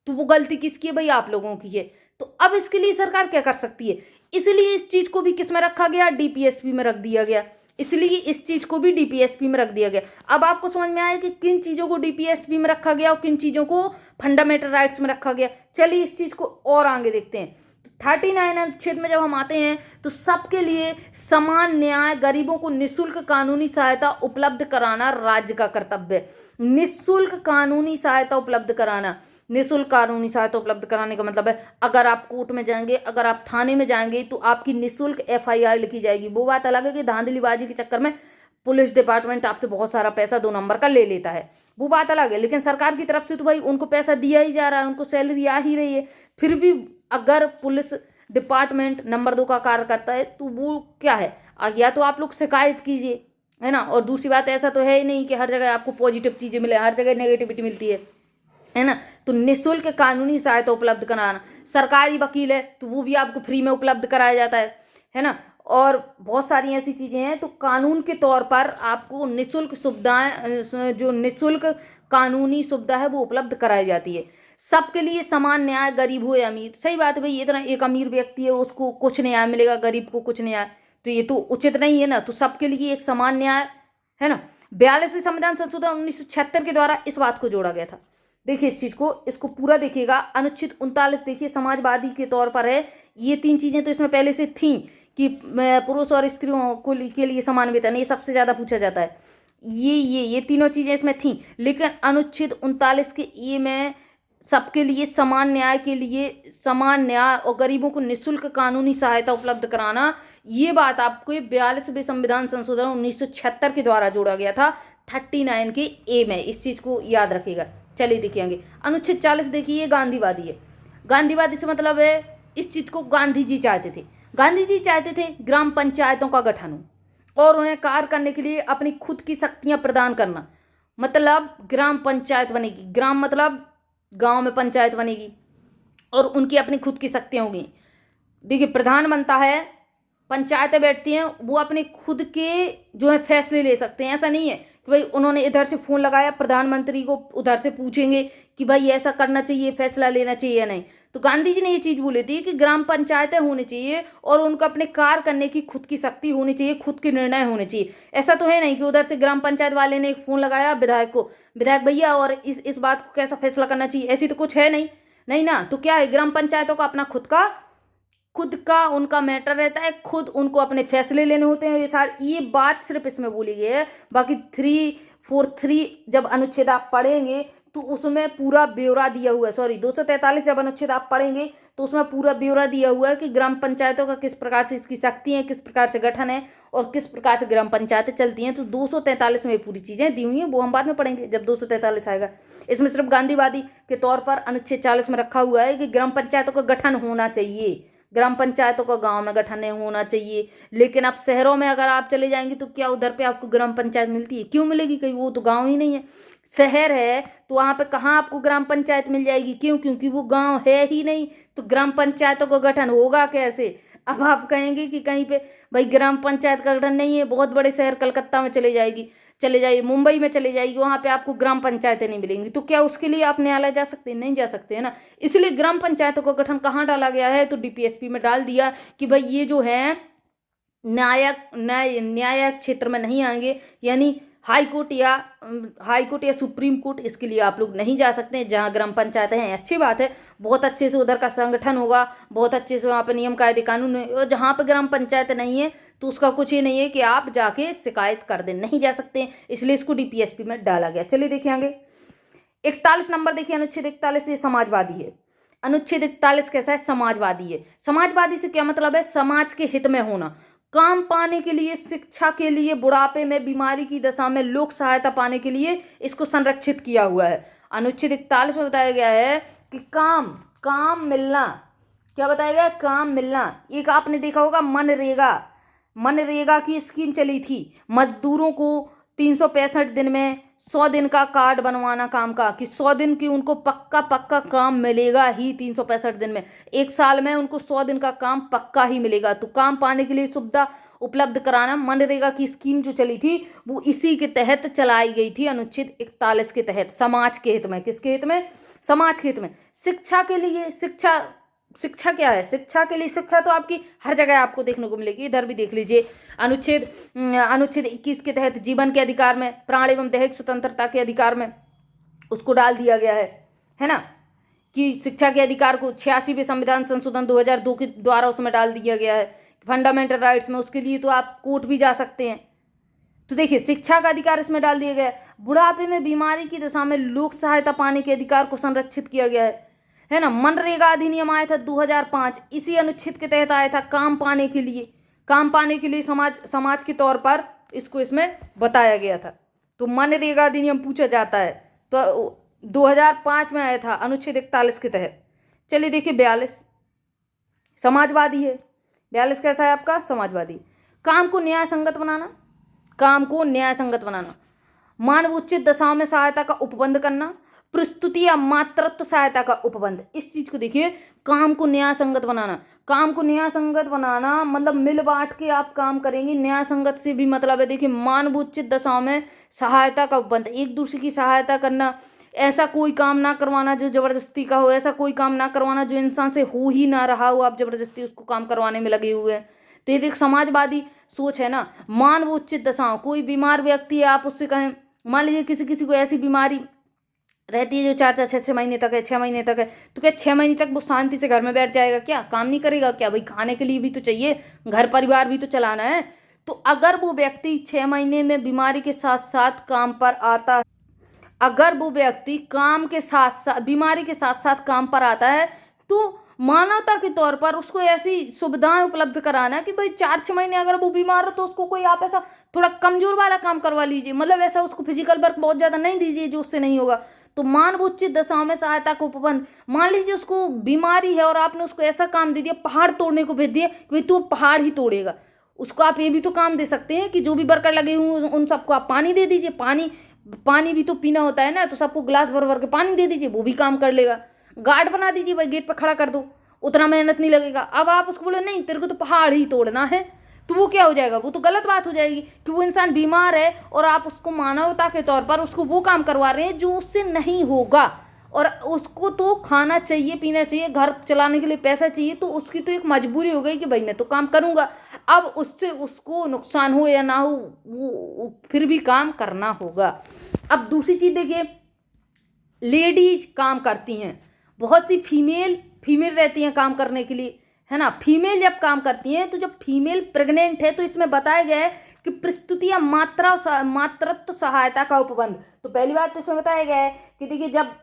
Speaker 1: तो वो गलती किसकी है? भाई आप लोगों की है। तो अब इसके लिए सरकार क्या कर सकती है? इसलिए इस चीज को भी किस में रखा गया? डीपीएसपी में रख दिया गया। इसलिए इस चीज को भी डीपीएसपी में रख दिया गया। अब आपको समझ में आया कि किन चीजों को डीपीएसपी में रखा गया और किन चीजों को फंडामेंटल राइट्स में रखा गया। चलिए इस चीज को और आगे देखते हैं। 39 अनुच्छेद में जब हम आते हैं तो सबके लिए समान न्याय, गरीबों को निःशुल्क कानूनी सहायता उपलब्ध कराना राज्य का कर्तव्य है। निःशुल्क कानूनी सहायता उपलब्ध कराना, निःशुल्क कानूनी सहायता उपलब्ध कराने का मतलब है, अगर आप कोर्ट में जाएंगे, अगर आप थाने में जाएंगे तो आपकी निःशुल्क एफआईआर लिखी जाएगी। वो बात अलग है कि धांधलीबाजी के चक्कर में पुलिस डिपार्टमेंट आपसे बहुत सारा पैसा 2 नंबर का ले लेता है, वो बात अलग है। लेकिन सरकार की तरफ से तो भाई उनको पैसा दिया ही जा रहा है, उनको सैलरी आ ही रही है। फिर भी अगर पुलिस डिपार्टमेंट नंबर 2 का कार्य करता है तो वो क्या है, या तो आप लोग शिकायत कीजिए, है ना। और दूसरी बात, ऐसा तो है ही नहीं कि हर जगह आपको पॉजिटिव चीजें मिले, हर जगह नेगेटिविटी मिलती है ना। तो निःशुल्क कानूनी सहायता उपलब्ध कराना, सरकारी वकील है तो वो भी आपको फ्री में उपलब्ध कराया जाता है ना। और बहुत सारी ऐसी चीजें हैं, तो कानून के तौर पर आपको निःशुल्क सुविधाएं, जो निःशुल्क कानूनी सुविधा है वो उपलब्ध कराई जाती है। सबके लिए समान न्याय, गरीब हो या अमीर। सही बात है भाई, इतना एक अमीर व्यक्ति है उसको कुछ न्याय मिलेगा, गरीब को कुछ न्याय, तो ये तो उचित नहीं है ना। तो सबके लिए एक समान न्याय, है ना। 42वें संविधान संशोधन 1976 के द्वारा इस बात को जोड़ा गया था। देखिए इस चीज को, इसको पूरा देखिएगा। अनुच्छेद 39 देखिए, समाजवादी के तौर पर है। ये 3 चीजें तो इसमें पहले से थी कि पुरुष और स्त्रियों को के लिए समान वेतन, ये सबसे ज्यादा पूछा जाता है। ये तीनों चीजें इसमें थी। लेकिन अनुच्छेद 39 के ए में सबके लिए समान न्याय के लिए, समान न्याय और गरीबों को निःशुल्क कानूनी सहायता उपलब्ध कराना, ये बात आपको 42वें संविधान संशोधन 1976 के द्वारा जोड़ा गया था 39 के ए में। इस चीज को याद रखिएगा। चलिए देखिए अनुच्छेद 40 देखिए, गांधीवादी है। गांधीवादी से मतलब है, इस चीज को गांधी जी चाहते थे। गांधी जी चाहते थे ग्राम पंचायतों का गठन हो और उन्हें कार्य करने के लिए अपनी खुद की शक्तियां प्रदान करना। मतलब ग्राम पंचायत बनेगी, ग्राम मतलब गांव में पंचायत बनेगी और उनकी अपनी खुद की शक्तियां होगी। देखिए प्रधान बनता है, पंचायतें बैठती हैं, वो अपने खुद के जो है फैसले ले सकते हैं। ऐसा नहीं है कि भाई उन्होंने इधर से फोन लगाया प्रधानमंत्री को, उधर से पूछेंगे कि भाई ऐसा करना चाहिए, फैसला लेना चाहिए या नहीं। तो गांधी जी ने ये चीज़ बोली थी कि ग्राम पंचायतें होनी चाहिए और उनको अपने कार्य करने की खुद की शक्ति होनी चाहिए, खुद के निर्णय होने चाहिए। ऐसा तो है नहीं कि उधर से ग्राम पंचायत वाले ने एक फ़ोन लगाया विधायक को, विधायक भैया और इस बात को कैसा फैसला करना चाहिए, ऐसी तो कुछ है नहीं। नहीं ना, तो क्या है, ग्राम पंचायतों का अपना खुद का उनका मैटर रहता है, खुद उनको अपने फैसले लेने होते हैं। ये बात सिर्फ इसमें बोली गई है। बाकी 343 जब अनुच्छेद आप पढ़ेंगे तो उसमें पूरा ब्यौरा दिया हुआ है, सॉरी 243 जब अनुच्छेद आप पढ़ेंगे तो उसमें पूरा ब्यौरा दिया हुआ है कि ग्राम पंचायतों का किस प्रकार से इसकी शक्ति है, किस प्रकार से गठन है और किस प्रकार से ग्राम पंचायतें चलती हैं। तो 243 में पूरी चीज़ें दी हुई हैं, वो हम बाद में पढ़ेंगे जब 243 आएगा। इसमें सिर्फ गांधीवादी के तौर पर अनुच्छेद 40 में रखा हुआ है कि ग्राम पंचायतों का गठन होना चाहिए, ग्राम पंचायतों का गांव में गठन होना चाहिए। लेकिन अब शहरों में अगर आप चले जाएंगे तो क्या उधर पे आपको ग्राम पंचायत मिलती है? क्यों मिलेगी? कहीं वो तो गांव ही नहीं है। शहर है तो वहां पे कहाँ आपको ग्राम पंचायत मिल जाएगी? क्यों? क्योंकि वो गांव है ही नहीं। तो ग्राम पंचायतों का गठन होगा कैसे? अब आप कहेंगे कि कहीं पे भाई ग्राम पंचायत का गठन नहीं है, बहुत बड़े शहर कलकत्ता में चले जाइए, मुंबई में चले जाइए, वहां पे आपको ग्राम पंचायतें नहीं मिलेंगी। तो क्या उसके लिए आप न्यायालय जा सकते हैं? नहीं जा सकते है ना। इसलिए ग्राम पंचायतों का गठन कहाँ डाला गया है? तो डीपीएसपी में डाल दिया कि भाई ये जो है न्यायिक क्षेत्र में नहीं आएंगे, यानी हाई कोर्ट या सुप्रीम कोर्ट, इसके लिए आप लोग नहीं जा सकते हैं। जहां ग्राम पंचायतें हैं अच्छी बात है, बहुत अच्छे से उधर का संगठन होगा, बहुत अच्छे से वहाँ पे नियम कायदे कानून है। और जहाँ पे ग्राम पंचायत नहीं है तो उसका कुछ ही नहीं है कि आप जाके शिकायत कर दें, नहीं जा सकते हैं। इसलिए इसको डीपीएसपी में डाला गया। चलिए देखिए आगे 41 नंबर देखिए, अनुच्छेद 41 ये समाजवादी है। अनुच्छेद 41 कैसा है? समाजवादी है। समाजवादी से क्या मतलब है? समाज के हित में होना, काम पाने के लिए, शिक्षा के लिए, बुढ़ापे में, बीमारी की दशा में लोक सहायता पाने के लिए इसको संरक्षित किया हुआ है। अनुच्छेद 41 में बताया गया है कि काम मिलना, क्या बताया गया? काम मिलना। एक आपने देखा होगा मनरेगा की स्कीम चली थी, मजदूरों को 365 दिन में 100 दिन का कार्ड बनवाना काम का, कि 100 दिन की उनको पक्का काम मिलेगा ही 365 दिन में। एक साल में उनको 100 दिन का काम पक्का ही मिलेगा। तो काम पाने के लिए सुविधा उपलब्ध कराना, मनरेगा की स्कीम जो चली थी वो इसी के तहत चलाई गई थी, अनुच्छेद 41 के तहत, समाज के हित में। किसके हित में? समाज के हित में। शिक्षा के लिए, शिक्षा क्या है? शिक्षा के लिए, शिक्षा तो आपकी हर जगह आपको देखने को मिलेगी। इधर भी देख लीजिए, अनुच्छेद 21 के तहत जीवन के अधिकार में, प्राण एवं दैहिक स्वतंत्रता के अधिकार में उसको डाल दिया गया है ना, कि शिक्षा के अधिकार को 86वें संविधान संशोधन 2002 के द्वारा उसमें डाल दिया गया है। फंडामेंटल राइट्स में उसके लिए तो आप कोर्ट भी जा सकते हैं। तो देखिए शिक्षा का अधिकार इसमें डाल दिया गया है। बुढ़ापे में, बीमारी की दशा में लोक सहायता पाने के अधिकार को संरक्षित किया गया है ना। मनरेगा अधिनियम आया था 2005, इसी अनुच्छेद के तहत आया था। काम पाने के लिए समाज के तौर पर इसको इसमें बताया गया था। तो मनरेगा अधिनियम पूछा जाता है तो 2005 में आया था अनुच्छेद 41 के तहत। चलिए देखिए 42 समाजवादी है। 42 कैसा है आपका? समाजवादी। काम को न्याय संगत बनाना, मानवोचित दशाओं में सहायता का उपबंध करना, प्रस्तुति या मातृत्व सहायता का उपबंध। इस चीज को देखिए, काम को न्याय संगत बनाना मतलब मिल बांट के आप काम करेंगे। न्याय संगत से भी मतलब है, देखिए मानवोचित दशाओं में सहायता का उपबंध, एक दूसरे की सहायता करना, ऐसा कोई काम ना करवाना जो जबरदस्ती का हो, ऐसा कोई काम ना करवाना जो इंसान से हो ही ना रहा हो, आप जबरदस्ती उसको काम करवाने में लगे हुए हैं। तो ये देख समाजवादी सोच है ना। मानवोचित दशाओं, कोई बीमार व्यक्ति है, आप उससे कहें, मान लीजिए किसी को ऐसी बीमारी रहती है जो 4 6 महीने तक है, 6 महीने तक है, तो क्या 6 महीने तक वो शांति से घर में बैठ जाएगा? क्या काम नहीं करेगा? क्या भाई खाने के लिए भी तो चाहिए, घर परिवार भी तो चलाना है। तो अगर वो व्यक्ति 6 महीने में बीमारी के साथ साथ काम पर आता है, अगर वो व्यक्ति बीमारी के साथ साथ काम पर आता है, तो मानवता के तौर पर उसको ऐसी सुविधाएं उपलब्ध कराना कि भाई 4 6 महीने अगर वो बीमार हो तो उसको कोई आप ऐसा थोड़ा कमजोर वाला काम करवा लीजिए, मतलब ऐसा उसको फिजिकल वर्क बहुत ज्यादा नहीं दीजिए जो उससे नहीं होगा। तो मानवोचित दशाओं में सहायता को उपबंध, मान लीजिए उसको बीमारी है और आपने उसको ऐसा काम दे दिया, पहाड़ तोड़ने को भेज दिया कि भाई तू पहाड़ ही तोड़ेगा, उसको आप ये भी तो काम दे सकते हैं कि जो भी वर्कर लगे हुए उन सबको आप पानी दे दीजिए, पानी भी तो पीना होता है ना, तो सबको गिलास भर भर के पानी दे दीजिए, वो भी काम कर लेगा। गार्ड बना दीजिए, भाई गेट पर खड़ा कर दो, उतना मेहनत नहीं लगेगा। अब आप उसको बोले नहीं तेरे को तो पहाड़ ही तोड़ना है, तो वो क्या हो जाएगा? वो तो गलत बात हो जाएगी कि वो इंसान बीमार है और आप उसको मानवता के तौर पर उसको वो काम करवा रहे हैं जो उससे नहीं होगा। और उसको तो खाना चाहिए, पीना चाहिए, घर चलाने के लिए पैसा चाहिए, तो उसकी तो एक मजबूरी हो गई कि भाई मैं तो काम करूँगा। अब उससे उसको नुकसान हो या ना हो, वो फिर भी काम करना होगा। अब दूसरी चीज़ देखिए, लेडीज काम करती हैं, बहुत सी फीमेल फीमेल रहती हैं काम करने के लिए, है ना। फीमेल जब काम करती हैं, तो जब फीमेल प्रेग्नेंट है तो इसमें बताया गया है कि प्रस्तुति या मातृत्व सहायता का उपबंध। तो पहली बात तो इसमें बताया गया है कि देखिए, जब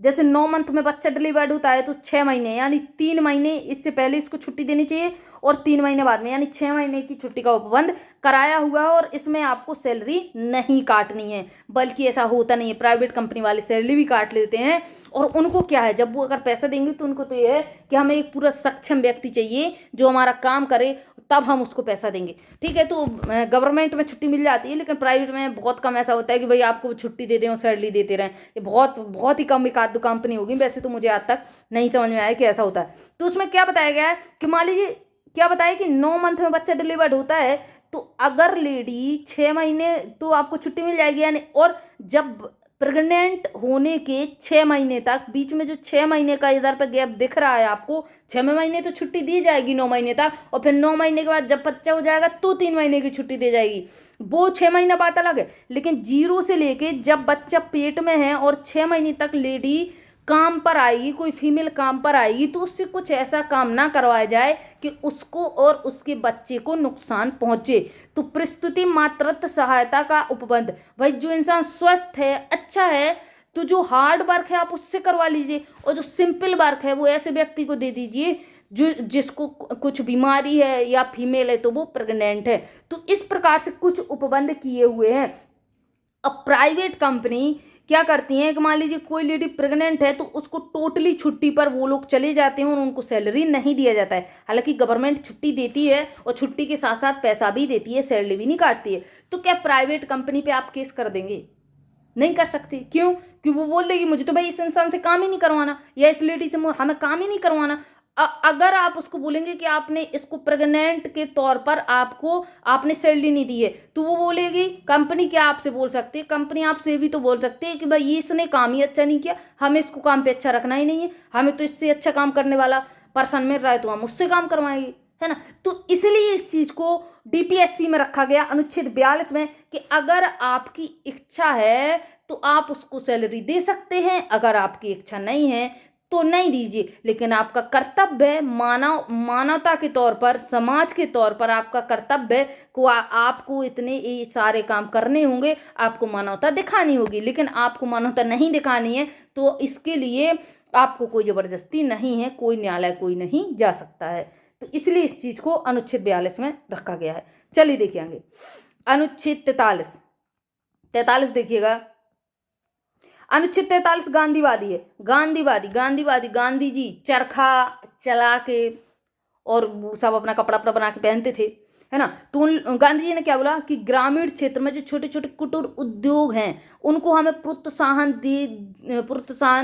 Speaker 1: जैसे 9 मंथ में बच्चा डिलीवर्ड होता है तो 6 महीने यानी 3 महीने इससे पहले इसको छुट्टी देनी चाहिए, और 3 महीने बाद में यानी 6 महीने की छुट्टी का उपबंध कराया हुआ है। और इसमें आपको सैलरी नहीं काटनी है, बल्कि ऐसा होता नहीं है, प्राइवेट कंपनी वाले सैलरी भी काट लेते हैं। और उनको क्या है, जब वो अगर पैसा देंगे तो उनको तो ये है कि हमें एक पूरा सक्षम व्यक्ति चाहिए जो हमारा काम करे, तब हम उसको पैसा देंगे। ठीक है, तो गवर्नमेंट में छुट्टी मिल जाती है, लेकिन प्राइवेट में बहुत कम ऐसा होता है कि भाई आपको छुट्टी दे दें और सैलरी देते रहें। ये बहुत बहुत ही कम एक आध दो कंपनी होगी, वैसे तो मुझे आज तक नहीं समझ में आया कि ऐसा होता है। तो उसमें क्या बताया गया है कि मान लीजिए, क्या बताया कि 9 मंथ में बच्चा डिलीवर्ड होता है, तो अगर लेडी 6 महीने तो आपको छुट्टी मिल जाएगी, यानी और जब प्रेग्नेंट होने के 6 महीने तक, बीच में जो 6 महीने का इधर पे गैप दिख रहा है आपको, 6वें महीने तो छुट्टी दी जाएगी 9 महीने तक, और फिर 9 महीने के बाद जब बच्चा हो जाएगा तो 3 महीने की छुट्टी दी जाएगी। वो 6 महीना बात अलग है, लेकिन 0 से लेके जब बच्चा पेट में है और 6 महीने तक लेडी काम पर आएगी, कोई फीमेल काम पर आएगी, तो उससे कुछ ऐसा काम ना करवाया जाए कि उसको और उसके बच्चे को नुकसान पहुंचे। तो प्रस्तुति मातृत्व सहायता का उपबंध, भाई जो इंसान स्वस्थ है, अच्छा है, तो जो हार्ड वर्क है आप उससे करवा लीजिए, और जो सिंपल वर्क है वो ऐसे व्यक्ति को दे दीजिए जो जिसको कुछ बीमारी है या फीमेल है तो वो प्रेग्नेंट है। तो इस प्रकार से कुछ उपबंध किए हुए हैं। अब प्राइवेट कंपनी क्या करती हैं कि मान लीजिए कोई लेडी प्रेग्नेंट है तो उसको टोटली छुट्टी पर वो लोग चले जाते हैं और उनको सैलरी नहीं दिया जाता है। हालांकि गवर्नमेंट छुट्टी देती है और छुट्टी के साथ साथ पैसा भी देती है, सैलरी भी नहीं काटती है। तो क्या प्राइवेट कंपनी पे आप केस कर देंगे? नहीं कर सकते। क्यों? कि वो बोल देगी मुझे तो भाई इस इंसान से काम ही नहीं करवाना, या इस लेडी से हमें काम ही नहीं करवाना। अगर आप उसको बोलेंगे कि आपने इसको प्रेग्नेंट के तौर पर आपने सैलरी नहीं दी है, तो वो बोलेगी, कंपनी क्या आपसे बोल सकती है, कंपनी आपसे भी तो बोल सकती है कि भाई इसने काम ही अच्छा नहीं किया, हमें इसको काम पे अच्छा रखना ही नहीं है, हमें तो इससे अच्छा काम करने वाला पर्सन मिल रहा है तो हम उससे काम करवाएंगे, है ना। तो इसलिए इस चीज को डीपीएसपी में रखा गया अनुच्छेद 42 में कि अगर आपकी इच्छा है तो आप उसको सैलरी दे सकते हैं, अगर आपकी इच्छा नहीं है तो नहीं दीजिए। लेकिन आपका कर्तव्य है, मानवता के तौर पर, समाज के तौर पर आपका कर्तव्य है को आपको इतने ये सारे काम करने होंगे, आपको मानवता दिखानी होगी। लेकिन आपको मानवता नहीं दिखानी है तो इसके लिए आपको कोई जबरदस्ती नहीं है, कोई न्यायालय कोई नहीं जा सकता है। तो इसलिए इस चीज को अनुच्छेद 42 में रखा गया है। चलिए देखिए आगे, अनुच्छेद 43 देखिएगा। अनुच्छेद 43 गांधीवादी है। गांधीवादी गांधी जी चरखा चला के और वो सब अपना कपड़ा अपना बना के पहनते थे, है ना। तो गांधी जी ने क्या बोला कि ग्रामीण क्षेत्र में जो छोटे छोटे कुटीर उद्योग हैं उनको हमें प्रोत्साहन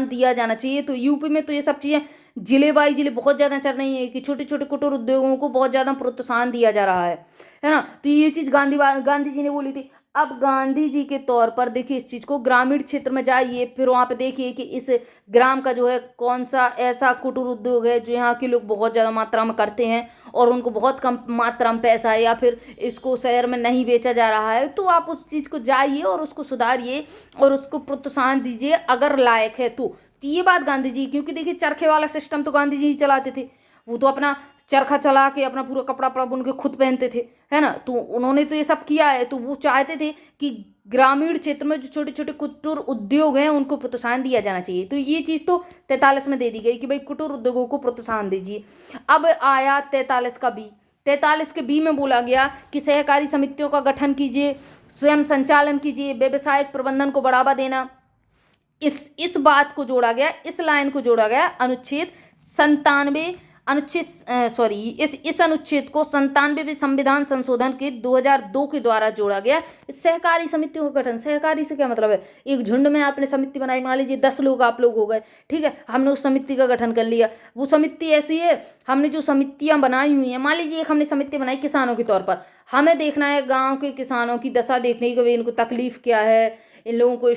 Speaker 1: दिया जाना चाहिए। तो यूपी में तो ये सब चीजें जिले बाई जिले बहुत ज्यादा चल रही है कि छोटे छोटे कुटीर उद्योगों को बहुत ज्यादा प्रोत्साहन दिया जा रहा है ना। तो ये चीज गांधी जी ने बोली थी। अब गांधी जी के तौर पर देखिए इस चीज को, ग्रामीण क्षेत्र में जाइए, फिर वहां पे देखिए कि इस ग्राम का जो है कौन सा ऐसा कुटीर उद्योग है जो यहाँ के लोग बहुत ज़्यादा मात्रा में करते हैं और उनको बहुत कम मात्रा में पैसा है, या फिर इसको शहर में नहीं बेचा जा रहा है। तो आप उस चीज़ को जाइए और उसको सुधारिए और उसको प्रोत्साहन दीजिए अगर लायक है तो। ये बात गांधी जी, क्योंकि देखिए चरखे वाला सिस्टम तो गांधी जी ही चलाते थे, वो तो अपना चरखा चला के अपना पूरा कपड़ा अपना बुन के खुद पहनते थे, है ना। तो उन्होंने तो ये सब किया है, तो वो चाहते थे कि ग्रामीण क्षेत्र में जो छोटे छोटे कुटीर उद्योग हैं उनको प्रोत्साहन दिया जाना चाहिए। तो ये चीज़ तो 43 में दे दी गई कि भाई कुटीर उद्योगों को प्रोत्साहन दीजिए। अब आया 43 का बी। 43 के बी में बोला गया कि सहकारी समितियों का गठन कीजिए, स्वयं संचालन कीजिए, व्यवसायिक प्रबंधन को बढ़ावा देना। इस बात को जोड़ा गया, इस लाइन को जोड़ा गया अनुच्छेद 97 इस अनुच्छेद को 97वें संविधान संशोधन के 2002 के द्वारा जोड़ा गया। सहकारी समितियों का गठन, सहकारी से क्या मतलब है, एक झुंड में आपने समिति बनाई, मान लीजिए 10 लोग आप लोग हो गए, ठीक है, हमने उस समिति का गठन कर लिया। वो समिति ऐसी है, हमने जो समितियां बनाई हुई हैं, मान लीजिए एक हमने समिति बनाई किसानों के तौर पर, हमें देखना है गाँव के किसानों की दशा देखने की, इनको तकलीफ क्या है, इन लोगों को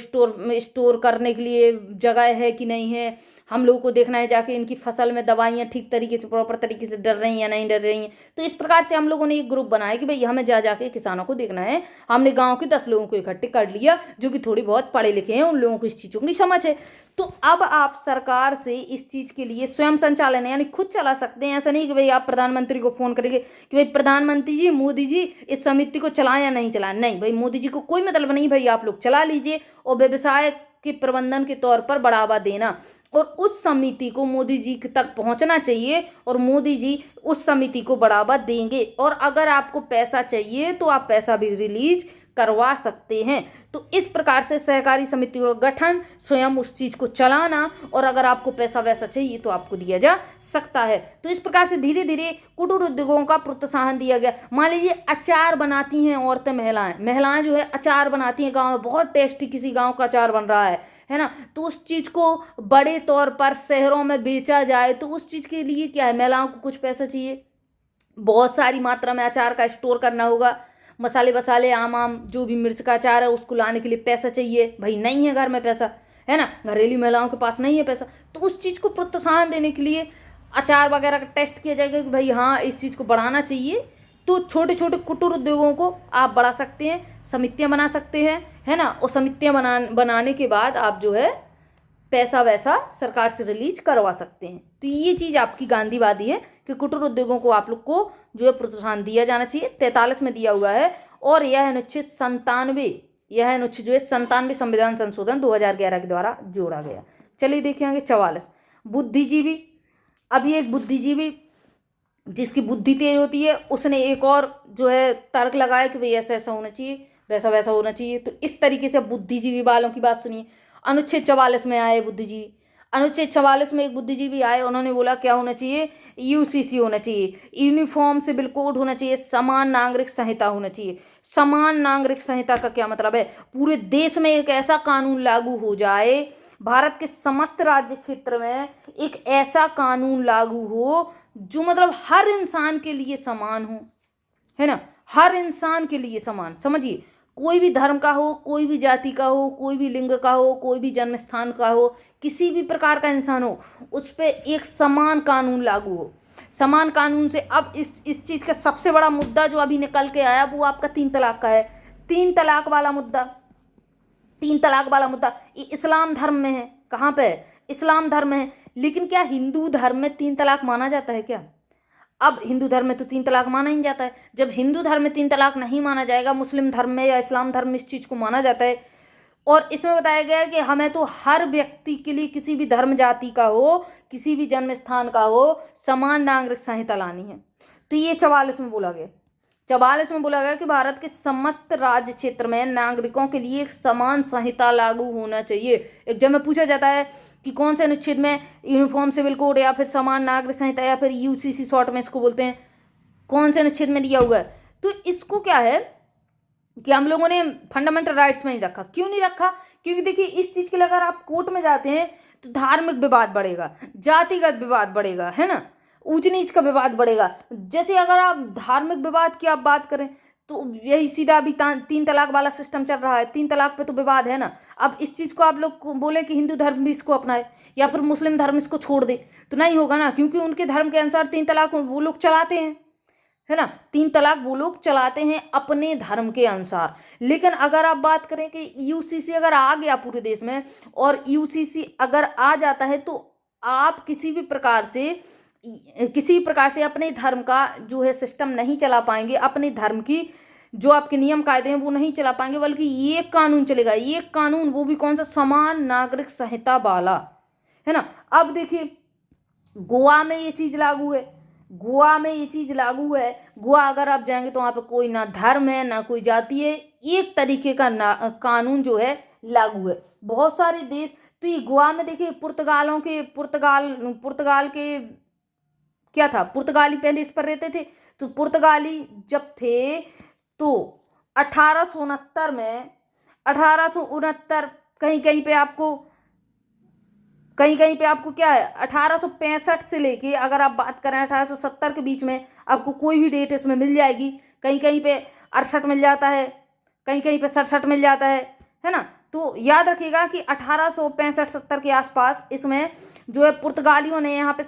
Speaker 1: स्टोर करने के लिए जगह है कि नहीं है, हम लोगों को देखना है जाके इनकी फसल में दवाइयाँ ठीक तरीके से प्रॉपर तरीके से डर रही हैं या नहीं डर रही हैं। तो इस प्रकार से हम लोगों ने एक ग्रुप बनाया कि भाई हमें जाके किसानों को देखना है। हमने गाँव के 10 लोगों को इकट्ठे कर लिया जो कि थोड़ी बहुत पढ़े लिखे हैं, उन लोगों को इस चीज़ों की समझ है। तो अब आप सरकार से इस चीज़ के लिए स्वयं संचालन यानी खुद चला सकते हैं। ऐसा नहीं कि भाई आप प्रधानमंत्री को फ़ोन करेंगे कि भाई प्रधानमंत्री जी, मोदी जी इस समिति को चलाएं या नहीं चलाएं। नहीं भाई, मोदी जी को कोई मतलब नहीं, भाई आप लोग चला लीजिए और व्यवसाय के प्रबंधन के तौर पर बढ़ावा देना और उस समिति को मोदी जी तक पहुंचना चाहिए और मोदी जी उस समिति को बढ़ावा देंगे। और अगर आपको पैसा चाहिए तो आप पैसा भी रिलीज करवा सकते हैं। तो इस प्रकार से सहकारी समितियों का गठन, स्वयं उस चीज को चलाना और अगर आपको पैसा वैसा चाहिए तो आपको दिया जा सकता है। तो इस प्रकार से धीरे धीरे कुटीर उद्योगों का प्रोत्साहन दिया गया। मान लीजिए अचार बनाती हैं औरतें, महिलाएं जो है अचार बनाती हैं गाँव में, बहुत टेस्टी किसी गाँव का अचार बन रहा है ना, तो उस चीज़ को बड़े तौर पर शहरों में बेचा जाए तो उस चीज़ के लिए क्या है, महिलाओं को कुछ पैसा चाहिए, बहुत सारी मात्रा में अचार का स्टोर करना होगा, मसाले वसाले आम जो भी मिर्च का अचार है उसको लाने के लिए पैसा चाहिए, भाई नहीं है घर में पैसा, है ना, घरेलू महिलाओं के पास नहीं है पैसा। तो उस चीज़ को प्रोत्साहन देने के लिए अचार वगैरह का टेस्ट किया जाएगा कि भाई हाँ इस चीज़ को बढ़ाना चाहिए। तो छोटे छोटे कुटीर उद्योगों को आप बढ़ा सकते हैं, समितियाँ बना सकते हैं, है ना, और समितियाँ बनाने के बाद आप जो है पैसा वैसा सरकार से रिलीज करवा सकते हैं। तो ये चीज़ आपकी गांधीवादी है कि कुटीर उद्योगों को आप लोग को जो है प्रोत्साहन दिया जाना चाहिए। 43 में दिया हुआ है और यह अनुच्छेद 97, यह अनुच्छेद जो है 97 संविधान संशोधन 2011 के द्वारा जोड़ा गया। चलिए देखेंगे 44 बुद्धिजीवी। अब ये एक बुद्धिजीवी जिसकी बुद्धि तेज होती है उसने एक और जो है तर्क लगाया कि भाई ऐसा ऐसा होना चाहिए, वैसा वैसा होना चाहिए। तो इस तरीके से बुद्धिजीवी वालों की बात सुनिए। अनुच्छेद 44 में आए बुद्धिजीवी, अनुच्छेद 44 में एक बुद्धिजीवी आए, उन्होंने बोला क्या होना चाहिए, यूसीसी होना चाहिए, यूनिफॉर्म सिविल कोड होना चाहिए, समान नागरिक संहिता होना चाहिए। समान नागरिक संहिता का क्या मतलब है, पूरे देश में एक ऐसा कानून लागू हो जाए, भारत के समस्त राज्य क्षेत्र में एक ऐसा कानून लागू हो जो मतलब हर इंसान के लिए समान हो, है ना, हर इंसान के लिए समान। समझिए, कोई भी धर्म का हो, कोई भी जाति का हो, कोई भी लिंग का हो, कोई भी जन्म स्थान का हो, किसी भी प्रकार का इंसान हो, उस पर एक समान कानून लागू हो। समान कानून से अब इस चीज़ का सबसे बड़ा मुद्दा जो अभी निकल के आया वो आपका 3 तलाक का है। 3 तलाक वाला मुद्दा, 3 तलाक वाला मुद्दा ये इस्लाम धर्म में है। कहाँ पे है, इस्लाम धर्म में है। लेकिन क्या हिंदू धर्म में 3 तलाक माना जाता है क्या? अब हिंदू धर्म में तो 3 तलाक माना ही नहीं जाता है। जब हिंदू धर्म में 3 तलाक नहीं माना जाएगा, मुस्लिम धर्म में या इस्लाम धर्म में इस चीज़ को माना जाता है। और इसमें बताया गया है कि हमें तो हर व्यक्ति के लिए, किसी भी धर्म जाति का हो, किसी भी जन्म स्थान का हो, समान नागरिक संहिता लानी है। तो ये 44 में बोला गया। 44 में बोला गया कि भारत के समस्त राज्य क्षेत्र में नागरिकों के लिए एक समान संहिता लागू होना चाहिए। एग्जाम में पूछा जाता है कि कौन से अनुच्छेद में, यूनिफॉर्म सिविल कोड या फिर समान नागरिक संहिता या फिर यूसीसी शॉर्ट में इसको बोलते हैं, कौन से अनुच्छेद में दिया हुआ है। तो इसको क्या है कि हम लोगों ने फंडामेंटल राइट्स में ही रखा। क्यों नहीं रखा? क्योंकि देखिए इस चीज़ के लिए अगर आप कोर्ट में जाते हैं तो धार्मिक विवाद बढ़ेगा, जातिगत विवाद बढ़ेगा, है ना, ऊंच नीच का विवाद बढ़ेगा। जैसे अगर आप धार्मिक विवाद की आप बात करें तो यही सीधा अभी 3 तलाक वाला सिस्टम चल रहा है। 3 तलाक पे तो विवाद है ना। अब इस चीज़ को आप लोग बोले कि हिंदू धर्म भी इसको अपनाए या फिर मुस्लिम धर्म इसको छोड़ दे तो नहीं होगा ना, क्योंकि उनके धर्म के अनुसार 3 तलाक वो लोग चलाते हैं, है ना। 3 तलाक वो लोग चलाते हैं अपने धर्म के अनुसार। लेकिन अगर आप बात करें कि यूसीसी अगर आ गया पूरे देश में और यूसीसी अगर आ जाता है तो आप किसी भी प्रकार से अपने धर्म का जो है सिस्टम नहीं चला पाएंगे, अपने धर्म की जो आपके नियम कायदे हैं वो नहीं चला पाएंगे, बल्कि ये कानून चलेगा। ये कानून वो भी कौन सा, समान नागरिक संहिता वाला, है ना। अब देखिए गोवा में ये चीज़ लागू है, गोवा में ये चीज़ लागू है। गोवा अगर आप जाएंगे तो वहाँ पे कोई ना धर्म है ना कोई जाति है, एक तरीके का कानून जो है लागू है। बहुत सारे देश, तो ये गोवा में देखिए पुर्तगाल के क्या था, पुर्तगाली पहले इस पर रहते थे। तो पुर्तगाली जब थे तो 1869 में, 1869 कहीं कहीं पे आपको क्या है 1865 से लेके अगर आप बात करें 1870 के बीच में आपको कोई भी डेट इसमें मिल जाएगी। कहीं कहीं पे 68 मिल जाता है, कहीं कहीं पे 67 मिल जाता है ना। तो याद रखिएगा कि 1865-70 के आसपास इसमें जो है पुर्तगालियों ने यहाँ पे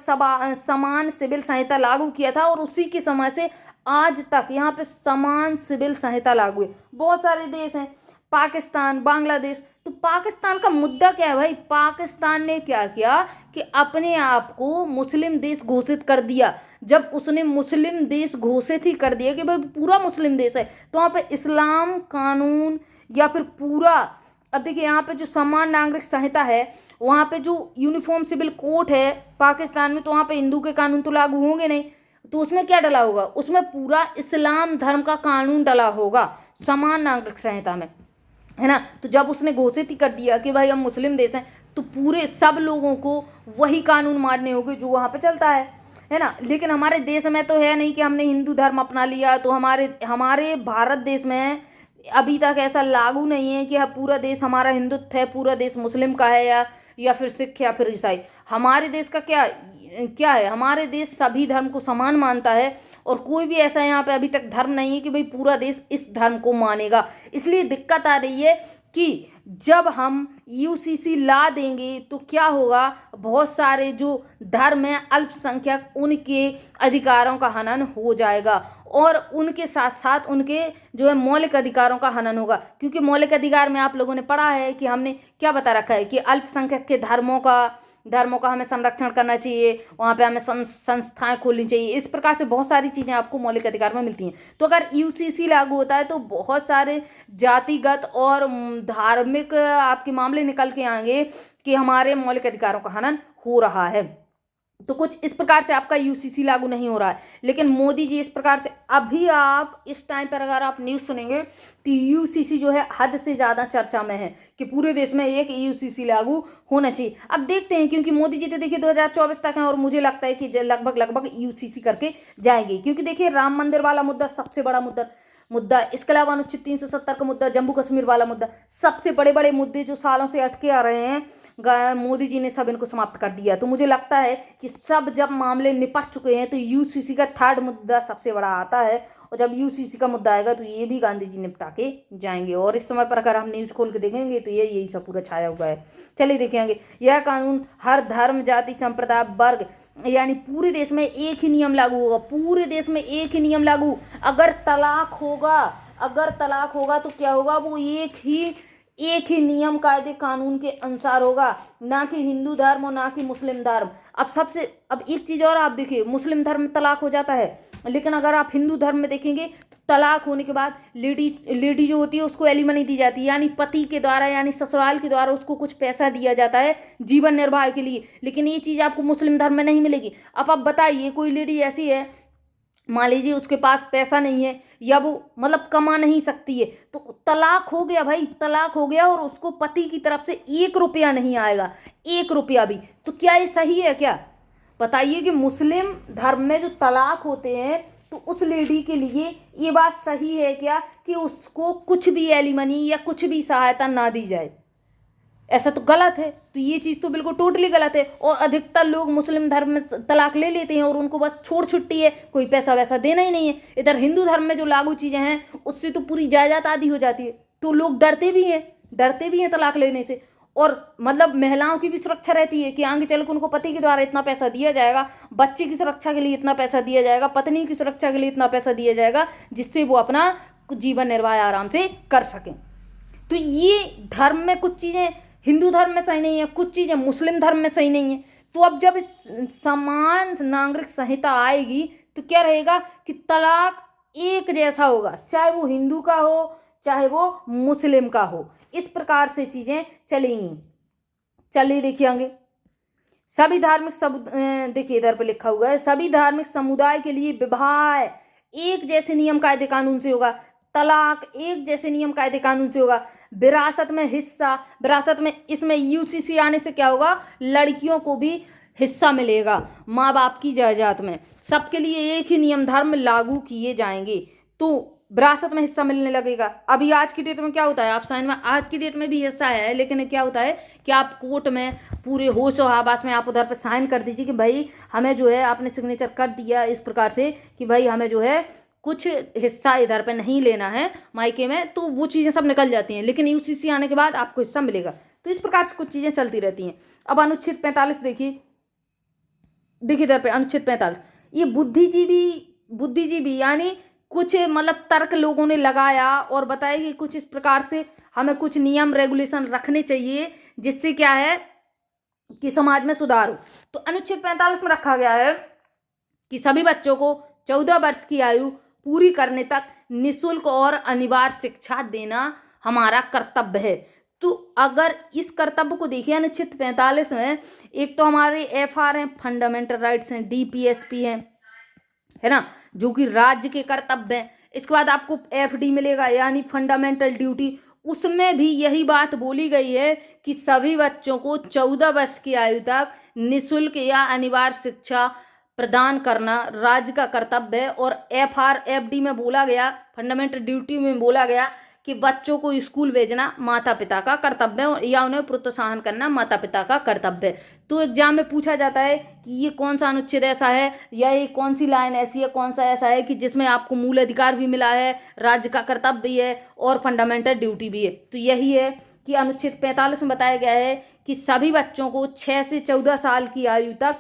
Speaker 1: समान सिविल संहिता लागू किया था, और उसी के समय से आज तक यहाँ पे समान सिविल संहिता लागू है। बहुत सारे देश हैं, पाकिस्तान, बांग्लादेश। तो पाकिस्तान का मुद्दा क्या है भाई? पाकिस्तान ने क्या किया कि अपने आप को मुस्लिम देश घोषित कर दिया। जब उसने मुस्लिम देश घोषित ही कर दिया कि भाई पूरा मुस्लिम देश है, तो वहाँ पे इस्लाम कानून या फिर पूरा, अब देखिए यहाँ पे जो समान नागरिक संहिता है, वहाँ पे जो यूनिफॉर्म सिविल कोड है पाकिस्तान में, तो वहाँ पे हिंदू के कानून तो लागू होंगे नहीं, तो उसमें क्या डला होगा? उसमें पूरा इस्लाम धर्म का कानून डला होगा समान नागरिक संहिता में, है ना। तो जब उसने घोषित ही कर दिया कि भाई हम मुस्लिम देश हैं, तो पूरे सब लोगों को वही कानून मानने होंगे जो वहाँ पे चलता है ना। लेकिन हमारे देश में तो है नहीं कि हमने हिंदू धर्म अपना लिया, तो हमारे भारत देश में अभी तक ऐसा लागू नहीं है कि पूरा देश हमारा हिंदुत्व है, पूरा देश मुस्लिम का है, या फिर सिख या फिर ईसाई। हमारे देश का क्या है? हमारे देश सभी धर्म को समान मानता है, और कोई भी ऐसा यहाँ पे अभी तक धर्म नहीं है कि भाई पूरा देश इस धर्म को मानेगा। इसलिए दिक्कत आ रही है कि जब हम यूसीसी ला देंगे तो क्या होगा, बहुत सारे जो धर्म हैं अल्पसंख्यक, उनके अधिकारों का हनन हो जाएगा, और उनके साथ साथ उनके जो है मौलिक अधिकारों का हनन होगा। क्योंकि मौलिक अधिकार में आप लोगों ने पढ़ा है कि हमने क्या बता रखा है कि अल्पसंख्यक के धर्मों का हमें संरक्षण करना चाहिए, वहाँ पे हमें संस्थाएं खोलनी चाहिए। इस प्रकार से बहुत सारी चीज़ें आपको मौलिक अधिकार में मिलती हैं। तो अगर यूसीसी लागू होता है तो बहुत सारे जातिगत और धार्मिक आपके मामले निकल के आएंगे कि हमारे मौलिक अधिकारों का हनन हो रहा है। तो कुछ इस प्रकार से आपका यूसीसी लागू नहीं हो रहा है, लेकिन मोदी जी इस प्रकार से, अभी आप इस टाइम पर अगर आप न्यूज़ सुनेंगे तो यूसीसी जो है हद से ज़्यादा चर्चा में है कि पूरे देश में एक यूसीसी लागू होना चाहिए। अब देखते हैं, क्योंकि मोदी जी तो देखिए 2024 तक हैं, और मुझे लगता है कि लगभग यूसीसी करके जाएंगे। क्योंकि देखिए राम मंदिर वाला मुद्दा सबसे बड़ा मुद्दा, इसके अलावा अनुच्छेद 370 का मुद्दा, जम्मू कश्मीर वाला मुद्दा, सबसे बड़े बड़े मुद्दे जो सालों से अटके आ रहे हैं, मोदी जी ने सब इनको समाप्त कर दिया। तो मुझे लगता है कि सब जब मामले निपट चुके हैं तो यूसीसी का थर्ड मुद्दा सबसे बड़ा आता है, और जब यूसीसी का मुद्दा आएगा तो ये भी गांधी जी निपटा के जाएंगे। और इस समय पर अगर हम न्यूज़ खोल के देखेंगे तो यही सब पूरा छाया हुआ है। चलिए देखेंगे, यह कानून हर धर्म, जाति, संप्रदाय, वर्ग, यानी पूरे देश में एक ही नियम लागू होगा। पूरे देश में एक ही नियम लागू। अगर तलाक होगा तो क्या होगा, वो एक ही नियम कायदे कानून के अनुसार होगा, ना कि हिंदू धर्म और ना कि मुस्लिम धर्म। अब एक चीज़ और आप देखिए, मुस्लिम धर्म में तलाक हो जाता है, लेकिन अगर आप हिंदू धर्म में देखेंगे तो तलाक होने के बाद लेडी जो होती है उसको एलिमनी दी जाती है, यानी पति के द्वारा, यानी ससुराल के द्वारा उसको कुछ पैसा दिया जाता है जीवन निर्वाह के लिए। लेकिन ये चीज़ आपको मुस्लिम धर्म में नहीं मिलेगी। अब आप बताइए, कोई लेडी ऐसी है, मान लीजिए उसके पास पैसा नहीं है, या वो मतलब कमा नहीं सकती है, तो तलाक हो गया भाई, तलाक हो गया, और उसको पति की तरफ से 1 रुपया नहीं आएगा, 1 रुपया भी। तो क्या ये सही है? क्या बताइए कि मुस्लिम धर्म में जो तलाक होते हैं तो उस लेडी के लिए ये बात सही है क्या कि उसको कुछ भी एलिमनी या कुछ भी सहायता ना दी जाए? ऐसा तो गलत है। तो ये चीज़ तो बिल्कुल टोटली गलत है। और अधिकतर लोग मुस्लिम धर्म में तलाक ले लेते हैं और उनको बस छोड़ छुट्टी है, कोई पैसा वैसा देना ही नहीं है। इधर हिंदू धर्म में जो लागू चीज़ें हैं उससे तो पूरी जायदाद आदि हो जाती है, तो लोग डरते भी हैं तलाक लेने से। और मतलब महिलाओं की भी सुरक्षा रहती है कि आगे चल के उनको पति के द्वारा इतना पैसा दिया जाएगा, बच्चे की सुरक्षा के लिए इतना पैसा दिया जाएगा, पत्नी की सुरक्षा के लिए इतना पैसा दिया जाएगा, जिससे वो अपना जीवन निर्वाह आराम से कर सकें। तो ये धर्म में कुछ चीज़ें हिंदू धर्म में सही नहीं है, कुछ चीज़ें मुस्लिम धर्म में सही नहीं है। तो अब जब इस समान नागरिक संहिता आएगी तो क्या रहेगा कि तलाक एक जैसा होगा, चाहे वो हिंदू का हो चाहे वो मुस्लिम का हो। इस प्रकार से चीज़ें चलेंगी। चलिए देखिए आगे, सभी धार्मिक देखिए इधर पे लिखा हुआ है, सभी धार्मिक समुदाय के लिए विवाह एक जैसे नियम कायदे कानून से होगा, तलाक एक जैसे नियम कायदे कानून से होगा। विरासत में इसमें यूसीसी आने से क्या होगा, लड़कियों को भी हिस्सा मिलेगा माँ बाप की जायदाद में। सबके लिए एक ही नियम धर्म लागू किए जाएंगे, तो विरासत में हिस्सा मिलने लगेगा। अभी आज की डेट में क्या होता है, आप साइन में आज की डेट में भी हिस्सा है, लेकिन क्या होता है कि आप कोर्ट में पूरे होश और हवास में आप उधर पर साइन कर दीजिए कि भाई हमें जो है आपने सिग्नेचर कर दिया इस प्रकार से कि भाई हमें जो है कुछ हिस्सा इधर पे नहीं लेना है मायके में, तो वो चीज़ें सब निकल जाती हैं, लेकिन यूसीसी आने के बाद आपको हिस्सा मिलेगा। तो इस प्रकार से कुछ चीज़ें चलती रहती हैं। अब अनुच्छेद 45 देखिए इधर पे अनुच्छेद 45, ये बुद्धिजीवी यानी कुछ मतलब तर्क लोगों ने लगाया और बताया कि कुछ इस प्रकार से हमें कुछ नियम रेगुलेशन रखने चाहिए जिससे क्या है कि समाज में सुधार हो। तो अनुच्छेद 45 में रखा गया है कि सभी बच्चों को 14 वर्ष की आयु पूरी करने तक निःशुल्क और अनिवार्य शिक्षा देना हमारा कर्तव्य है। तो अगर इस कर्तव्य को देखिए अनुच्छेद 45 में, एक तो हमारे FR हैं, फंडामेंटल राइट्स हैं, DPSP हैं, है ना, जो कि राज्य के कर्तव्य हैं। इसके बाद आपको FD मिलेगा यानी फंडामेंटल ड्यूटी, उसमें भी यही बात बोली गई है कि सभी बच्चों को 14 वर्ष की आयु तक निःशुल्क या अनिवार्य शिक्षा प्रदान करना राज्य का कर्तव्य है। और FR FD में बोला गया, फंडामेंटल ड्यूटी में बोला गया कि बच्चों को स्कूल भेजना माता पिता का कर्तव्य है या उन्हें प्रोत्साहन करना माता पिता का कर्तव्य है। तो एग्जाम में पूछा जाता है कि ये कौन सा अनुच्छेद ऐसा है या ये कौन सी लाइन ऐसी है, कौन सा ऐसा है कि जिसमें आपको मूल अधिकार भी मिला है, राज्य का कर्तव्य भी है और फंडामेंटल ड्यूटी भी है। तो यही है कि अनुच्छेद 45 में बताया गया है कि सभी बच्चों को 6 से 14 साल की आयु तक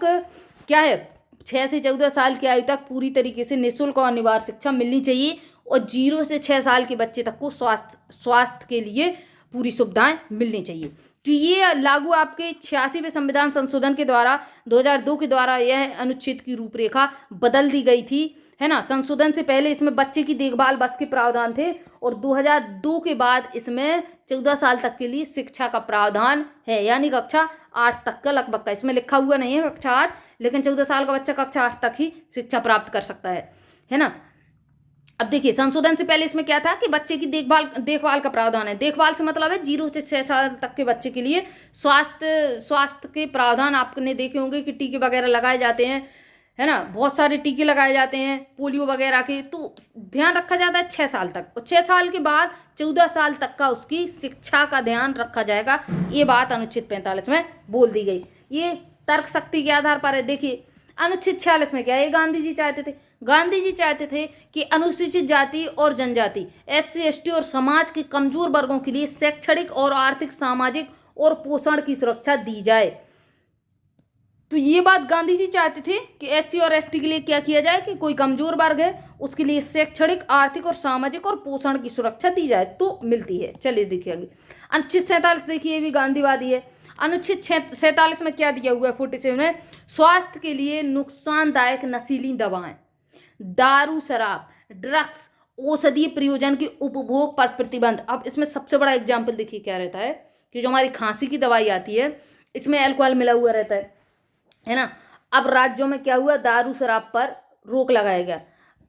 Speaker 1: क्या है, 6 से 14 साल की आयु तक पूरी तरीके से निःशुल्क और अनिवार्य शिक्षा मिलनी चाहिए और 0 से 6 साल के बच्चे तक को स्वास्थ्य के लिए पूरी सुविधाएं मिलनी चाहिए। तो ये लागू आपके 86वें संविधान संशोधन के द्वारा 2002 के द्वारा यह अनुच्छेद की रूपरेखा बदल दी गई थी, है ना। संशोधन से पहले इसमें बच्चे की देखभाल बस के प्रावधान थे और 2002 के बाद इसमें 14 साल तक के लिए शिक्षा का प्रावधान है, यानी कक्षा 8 तक का लगभग का, इसमें लिखा हुआ नहीं है कक्षा 8, लेकिन 14 साल का बच्चा कक्षा 8 तक ही शिक्षा प्राप्त कर सकता है ना। अब देखिए संशोधन से पहले इसमें क्या था कि बच्चे की देखभाल का प्रावधान है। देखभाल से मतलब है 0 से 6 साल तक के बच्चे के लिए स्वास्थ्य के प्रावधान आपने देखे होंगे कि टीके वगैरह लगाए जाते हैं, है ना, बहुत सारे टीके लगाए जाते हैं पोलियो वगैरह के। तो ध्यान रखा जाता है 6 साल तक और 6 साल के बाद 14 साल तक का उसकी शिक्षा का ध्यान रखा जाएगा। ये बात अनुच्छेद 45 में बोल दी गई। ये तर्क शक्ति के आधार पर है। देखिए अनुच्छेद 46 में क्या है, गांधी जी चाहते थे कि अनुसूचित जाति और जनजाति, SC ST और समाज के कमजोर वर्गों के लिए शैक्षणिक और आर्थिक सामाजिक और पोषण की सुरक्षा दी जाए। तो ये बात गांधी जी चाहते थे कि SC और ST के लिए क्या किया जाए कि कोई कमजोर वर्ग है उसके लिए शैक्षणिक, आर्थिक और सामाजिक और पोषण की सुरक्षा दी जाए, तो मिलती है। चलिए देखिए आगे अनुच्छेद 47 देखिए, ये भी गांधीवादी है। अनुच्छेद 47 में क्या दिया हुआ है 47 में, स्वास्थ्य के लिए नुकसानदायक नशीली दवाएं, दारू, शराब, ड्रग्स, औषधीय प्रयोजन के उपभोग पर प्रतिबंध। अब इसमें सबसे बड़ा एग्जाम्पल देखिए क्या रहता है कि जो हमारी खांसी की दवाई आती है इसमें अल्कोहल मिला हुआ रहता है ना। अब राज्यों में क्या हुआ, दारू शराब पर रोक लगाया गया।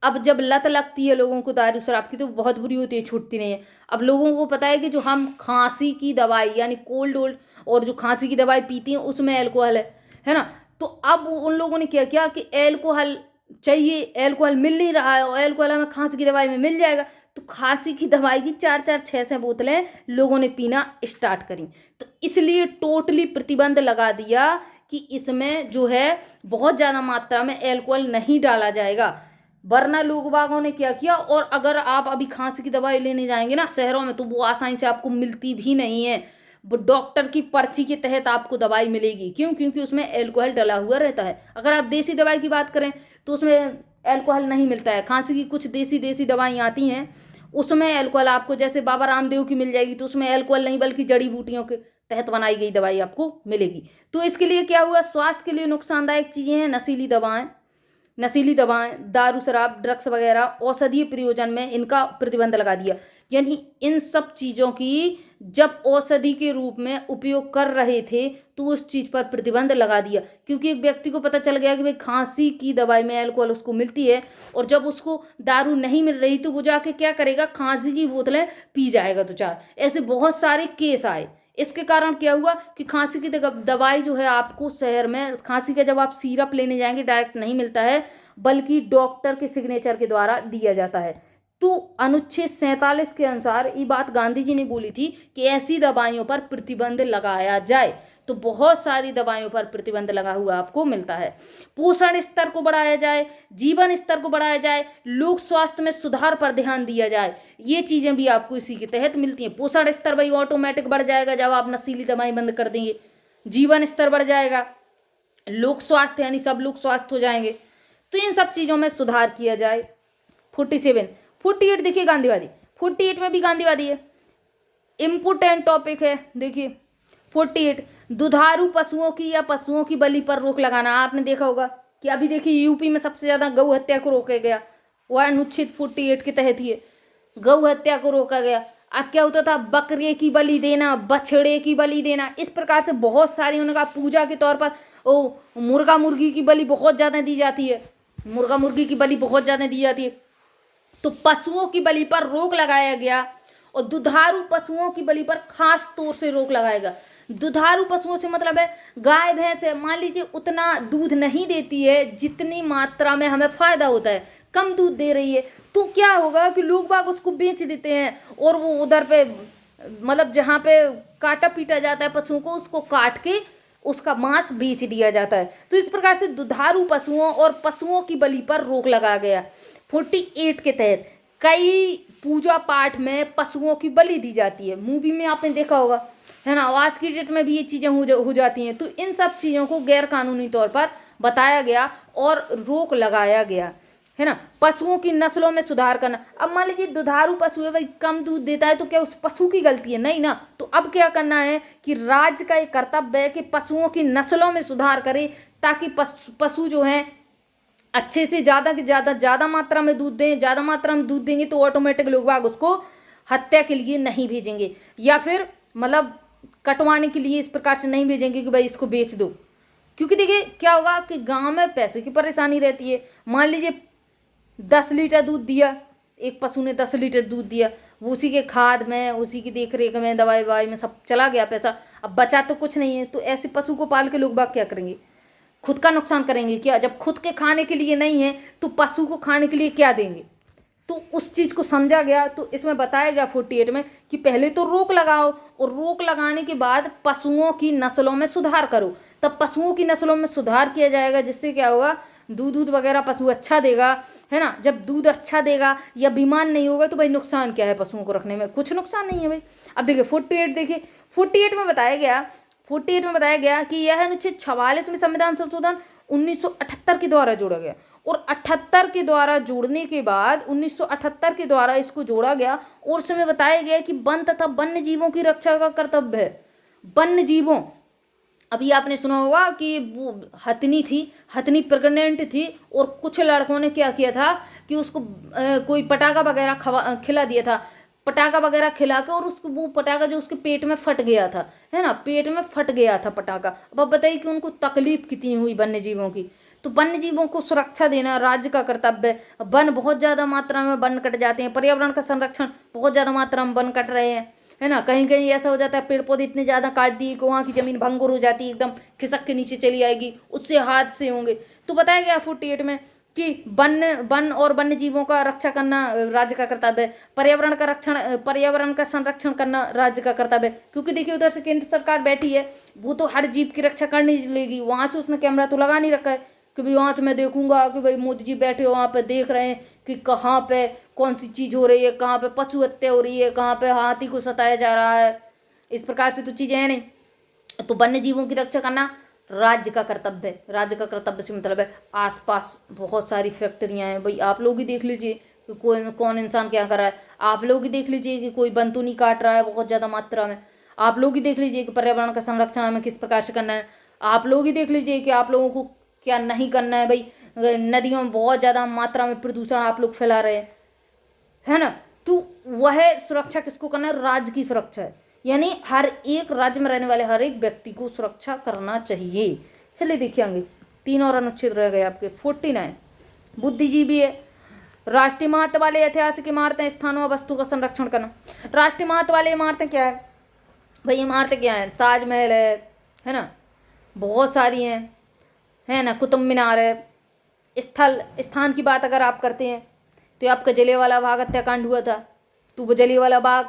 Speaker 1: अब जब लत लगती है लोगों को दारू शराब की तो बहुत बुरी होती है, छूटती नहीं है। अब लोगों को पता है कि जो हम खांसी की दवाई यानी कोल्ड और जो खांसी की दवाई पीती हैं उसमें अल्कोहल है ना। तो अब उन लोगों ने क्या किया कि अल्कोहल चाहिए, अल्कोहल मिल नहीं रहा है और अल्कोहल हमें खांसी की दवाई में मिल जाएगा, तो खांसी की दवाई की 4-4, 6-6 बोतलें लोगों ने पीना स्टार्ट करी। तो इसलिए टोटली प्रतिबंध लगा दिया कि इसमें जो है बहुत ज़्यादा मात्रा में अल्कोहल नहीं डाला जाएगा, वरना लोग बागों ने क्या किया। और अगर आप अभी खांसी की दवाई लेने जाएंगे ना शहरों में तो वो आसानी से आपको मिलती भी नहीं है, वो डॉक्टर की पर्ची के तहत आपको दवाई मिलेगी। क्यों? क्योंकि उसमें अल्कोहल डला हुआ रहता है। अगर आप देसी दवाई की बात करें तो उसमें अल्कोहल नहीं मिलता है। खांसी की कुछ देसी दवाई आती हैं उसमें अल्कोहल आपको, जैसे बाबा रामदेव की मिल जाएगी तो उसमें अल्कोहल नहीं बल्कि जड़ी बूटियों के तहत बनाई गई दवाई आपको मिलेगी। तो इसके लिए क्या हुआ, स्वास्थ्य के लिए नुकसानदायक चीज़ें हैं नशीली दवाएं, दारू शराब, ड्रग्स वगैरह, औषधीय प्रयोजन में इनका प्रतिबंध लगा दिया। यानी इन सब चीज़ों की जब औषधि के रूप में उपयोग कर रहे थे तो उस चीज़ पर प्रतिबंध लगा दिया, क्योंकि एक व्यक्ति को पता चल गया कि भाई खांसी की दवाई में अल्कोहल उसको मिलती है और जब उसको दारू नहीं मिल रही तो वो जाके क्या करेगा, खांसी की बोतलें पी जाएगा। तो 4 ऐसे बहुत सारे केस आए। इसके कारण क्या हुआ कि खांसी की दवाई जो है आपको शहर में खांसी का जब आप सिरप लेने जाएंगे डायरेक्ट नहीं मिलता है बल्कि डॉक्टर के सिग्नेचर के द्वारा दिया जाता है। तो अनुच्छेद 47 के अनुसार ये बात गांधी जी ने बोली थी कि ऐसी दवाइयों पर प्रतिबंध लगाया जाए। तो बहुत सारी दवाइयों पर प्रतिबंध लगा हुआ आपको मिलता है। पोषण स्तर को बढ़ाया जाए, जीवन स्तर को बढ़ाया जाए, लोक स्वास्थ्य में सुधार पर ध्यान दिया जाए, ये चीजें भी आपको इसी के तहत मिलती हैं। पोषण स्तर भाई ऑटोमेटिक बढ़ जाएगा जब आप नशीली दवाएं बंद कर देंगे। जीवन स्तर बढ़ जाएगा, लोक स्वास्थ्य यानी सब लोग स्वस्थ हो जाएंगे। तो इन सब चीजों में सुधार किया जाए। 47 48 देखिए गांधीवादी, 48 में भी गांधीवादी है, इम्पोर्टेंट टॉपिक है। देखिए 48 दुधारू पशुओं की या पशुओं की बलि पर रोक लगाना। आपने देखा होगा कि अभी देखिए यूपी में सबसे ज्यादा गौ हत्या को रोका गया, वह अनुच्छेद 48 के तहत ही है, गौ हत्या को रोका गया। अब क्या होता था, बकरे की बलि देना, बछड़े की बलि देना, इस प्रकार से बहुत सारी उनका पूजा के तौर पर मुर्गा मुर्गी की बलि बहुत ज्यादा दी जाती है, मुर्गा मुर्गी की बलि बहुत ज्यादा दी जाती है। तो पशुओं की बलि पर रोक लगाया गया और दुधारू पशुओं की बलि पर खास तौर से रोक लगाएगा। दुधारू पशुओं से मतलब है गाय भैंस है, मान लीजिए उतना दूध नहीं देती है जितनी मात्रा में हमें फायदा होता है, कम दूध दे रही है, तो क्या होगा कि लोग बाग उसको बेच देते हैं और वो उधर पे मतलब जहाँ पे काटा पीटा जाता है पशुओं को, उसको काट के उसका मांस बेच दिया जाता है। तो इस प्रकार से दुधारू पशुओं और पशुओं की बलि पर रोक लगा गया। 48 के तहत कई पूजा पाठ में पशुओं की बलि दी जाती है, मूवी में आपने देखा होगा, है ना। आज की डेट में भी ये चीजें हो जाती हैं। तो इन सब चीजों को गैर कानूनी तौर पर बताया गया और रोक लगाया गया, है ना। पशुओं की नस्लों में सुधार करना। अब मान लीजिए दुधारू पशु है भाई, कम दूध देता है, तो क्या उस पशु की गलती है? नहीं ना। तो अब क्या करना है कि राज्य का एक कर्तव्य है कि पशुओं की नस्लों में सुधार करे, ताकि पशु जो है अच्छे से ज्यादा मात्रा में दूध दें। ज्यादा मात्रा में दूध देंगे तो ऑटोमेटिक लोग बाग उसको हत्या के लिए नहीं भेजेंगे, या फिर मतलब कटवाने के लिए इस प्रकार से नहीं भेजेंगे कि भाई इसको बेच दो। क्योंकि देखिए क्या होगा कि गांव में पैसे की परेशानी रहती है। मान लीजिए 10 लीटर दूध दिया, एक पशु ने 10 लीटर दूध दिया, वो उसी के खाद में, उसी की देख रेख में, दवाई ववाई में सब चला गया पैसा, अब बचा तो कुछ नहीं है। तो ऐसे पशु को पाल के लोग बाग क्या करेंगे? खुद का नुकसान करेंगे क्या? जब खुद के खाने के लिए नहीं है तो पशु को खाने के लिए क्या देंगे? तो उस चीज को समझा गया। तो इसमें बताया गया 48 में कि पहले तो रोक लगाओ और रोक लगाने के बाद पशुओं की नस्लों में सुधार करो। तब पशुओं की नस्लों में सुधार किया जाएगा, जिससे क्या होगा, दूध वगैरह पशु अच्छा देगा, है ना। जब दूध अच्छा देगा या बीमार नहीं होगा तो भाई नुकसान क्या है पशुओं को रखने में? कुछ नुकसान नहीं है भाई। अब देखिए 48 देखिए 48 में बताया गया, 48 में बताया गया कि यह अनुच्छेद 44 में संविधान संशोधन 1978 के द्वारा जोड़ा गया, और 78 के द्वारा जोड़ने के बाद 1978 के द्वारा इसको जोड़ा गया और उसमें बताया गया कि वन तथा वन्य जीवों की रक्षा का कर्तव्य है। वन्य जीवों, अभी आपने सुना होगा कि वो हथनी थी, हथनी प्रेग्नेंट थी, और कुछ लड़कों ने क्या किया था कि उसको कोई पटाखा वगैरह खिला दिया था, पटाखा वगैरह खिला के, और उसको वो पटाखा जो उसके पेट में फट गया था, है ना, पेट में फट गया था पटाखा। अब बताइए कि उनको तकलीफ कितनी हुई वन्य जीवों की। तो वन्य जीवों को सुरक्षा देना राज्य का कर्तव्य है। वन बहुत ज्यादा मात्रा में वन कट जाते हैं, पर्यावरण का संरक्षण, बहुत ज्यादा मात्रा में वन कट रहे हैं, है ना। कहीं कहीं ऐसा हो जाता है पेड़ पौधे इतने ज्यादा काट दिए कि वहाँ की जमीन भंगुर हो जाती है, एकदम खिसक के नीचे चली आएगी, उससे हादसे होंगे। तो बताया गया 48 में कि वन और वन्य जीवों का रक्षा करना राज्य का कर्तव्य है। पर्यावरण का संरक्षण करना राज्य का कर्तव्य है। क्योंकि देखिए उधर से केंद्र सरकार बैठी है, वो तो हर जीव की रक्षा करनी लेगी। वहां से उसने कैमरा तो लगा नहीं रखा है कि भाई वहां से मैं देखूंगा कि भाई मोदी जी बैठे हो वहां पे देख रहे हैं कि कहाँ पे कौन सी चीज हो रही है, कहाँ पे पशु हत्या हो रही है, कहाँ पे हाथी को सताया जा रहा है। इस प्रकार से तो चीजें हैं नहीं। तो वन्य जीवों की रक्षा करना राज्य का कर्तव्य है। राज्य का कर्तव्य से मतलब है आसपास बहुत सारी फैक्ट्रियां हैं भाई, आप लोग ही देख लीजिए कि कौन इंसान क्या कर रहा है। आप लोग ही देख लीजिए कि कोई वन तो नहीं काट रहा है बहुत ज्यादा मात्रा में। आप लोग ही देख लीजिए कि पर्यावरण का संरक्षण हमें किस प्रकार से करना है। आप लोग ही देख लीजिए कि आप लोगों को क्या नहीं करना है भाई। नदियों में बहुत ज्यादा मात्रा में प्रदूषण आप लोग फैला रहे हैं, है ना। तो वह सुरक्षा किसको करना है? राज्य की सुरक्षा है, यानी हर एक राज्य में रहने वाले हर एक व्यक्ति को सुरक्षा करना चाहिए। चलिए देखिए आगे 3 और अनुच्छेद रह गए आपके। 49 बुद्धिजीवी है। राष्ट्रीय महत्व वाले ऐतिहासिक इमारतें, स्थानों और वस्तु का संरक्षण करना। राष्ट्रीय महत्व वाली इमारतें क्या है भाई? इमारतें क्या है? ताजमहल है ना, बहुत सारी हैं, है ना, कुतुब मीनार है। स्थान की बात अगर आप करते हैं तो आपका जलियांवाला बाग हत्याकांड हुआ था, तो वो जलियांवाला बाग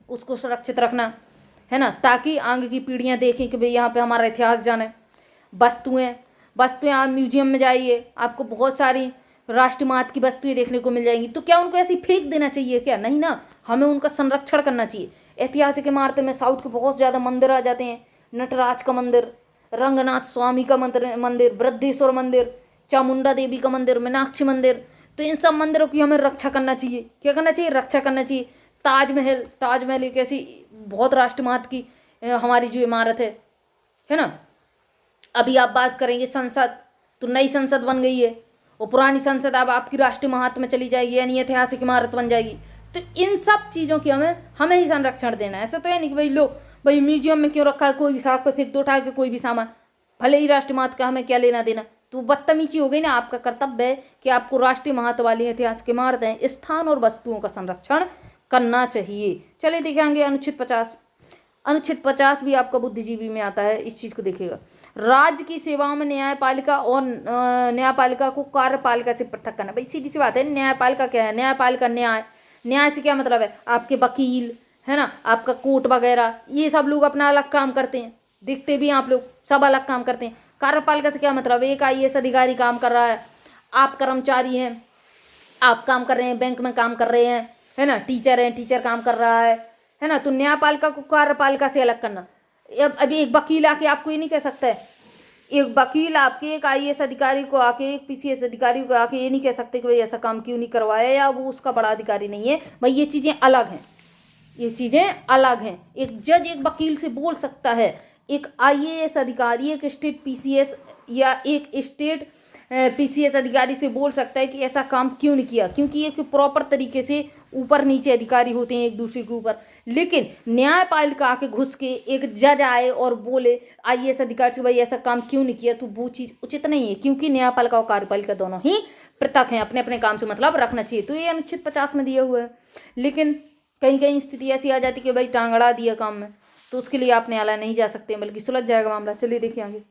Speaker 1: उसको सुरक्षित रखना, है ना, ताकि आगे की पीढ़ियां देखें कि भाई यहाँ पे हमारा इतिहास जाने। वस्तुएं आप म्यूजियम में जाइए, आपको बहुत सारी राष्ट्रमाता की वस्तुएं देखने को मिल जाएंगी। तो क्या उनको ऐसे ही फेंक देना चाहिए क्या? नहीं ना, हमें उनका संरक्षण करना चाहिए। ऐतिहासिक इमारतें में साउथ के बहुत ज़्यादा मंदिर आ जाते हैं, नटराज का मंदिर, रंगनाथ स्वामी का मंदिर, बृहदेश्वर मंदिर, चामुंडा देवी का मंदिर, मीनाक्षी मंदिर। तो इन सब मंदिरों की हमें रक्षा करना चाहिए। क्या करना चाहिए? रक्षा करना चाहिए। ताजमहल एक ऐसी बहुत राष्ट्रमाता की हमारी जो इमारत है ना। अभी आप बात करेंगे संसद, तो नई संसद बन गई है, और पुरानी संसद अब आपकी राष्ट्रीय महत्व में चली जाएगी, यानी ऐतिहासिक इमारत बन जाएगी। तो इन सब चीज़ों की हमें ही संरक्षण देना है। ऐसा तो है नहीं कि भाई लो भाई म्यूजियम में क्यों रखा है, कोई भी सड़क पे फेंक दो उठा के कोई भी सामान, भले ही राष्ट्रीय महत्व का, हमें क्या लेना देना। तो बदतमीजी हो गई ना। आपका कर्तव्य है कि आपको राष्ट्रीय महत्व वाली ऐतिहासिक इमारतें, स्थान और वस्तुओं का संरक्षण करना चाहिए। चलिए देखेंगे अनुच्छेद 50। अनुच्छेद 50 भी आपका बुद्धिजीवी में आता है। इस चीज को देखिएगा, राज्य की सेवाओं में न्यायपालिका और न्यायपालिका को कार्यपालिका से पृथक करना। भाई सीधी सी बात है, न्यायपालिका क्या है? न्यायपालिका न्याय से क्या मतलब है? आपके वकील है ना, आपका कोर्ट वगैरह, ये सब लोग अपना अलग काम करते हैं, देखते भी हैं आप लोग, सब अलग काम करते हैं। कार्यपालिका से क्या मतलब? एक IAS अधिकारी काम कर रहा है, आप कर्मचारी हैं, आप काम कर रहे हैं, बैंक में काम कर रहे हैं, है ना, टीचर हैं, टीचर काम कर रहा है ना। तो न्यायपालिका को कार्यपालिका से अलग करना। अभी एक वकील आके आपको ये नहीं कह सकता है, एक वकील आपके एक IAS अधिकारी को आके, एक PCS अधिकारी को आके ये नहीं कह सकते कि भाई ऐसा काम क्यों नहीं करवाया, या वो उसका बड़ा अधिकारी नहीं है। भाई ये चीज़ें अलग हैं, ये चीज़ें अलग हैं। एक जज एक वकील से बोल सकता है, एक IAS अधिकारी एक स्टेट PCS या एक स्टेट PCS अधिकारी से बोल सकता है कि ऐसा काम क्यों नहीं किया, क्योंकि एक प्रॉपर तरीके से ऊपर नीचे अधिकारी होते हैं एक दूसरे के ऊपर। लेकिन न्यायपालिका आके घुस के एक जज आए और बोले IAS अधिकारी से भाई ऐसा काम क्यों नहीं किया, तो वो चीज़ उचित नहीं है, क्योंकि न्यायपालिका और कार्यपालिका दोनों ही पृथक हैं, अपने अपने काम से मतलब रखना चाहिए। तो ये अनुच्छेद 50 में दिया हुआ है। लेकिन कहीं कहीं स्थिति ऐसी आ जाती कि भाई टांगड़ा दिया काम में, तो उसके लिए आप न्यायालय नहीं जा सकते, बल्कि सुलझ जाएगा मामला। चलिए देखिए आगे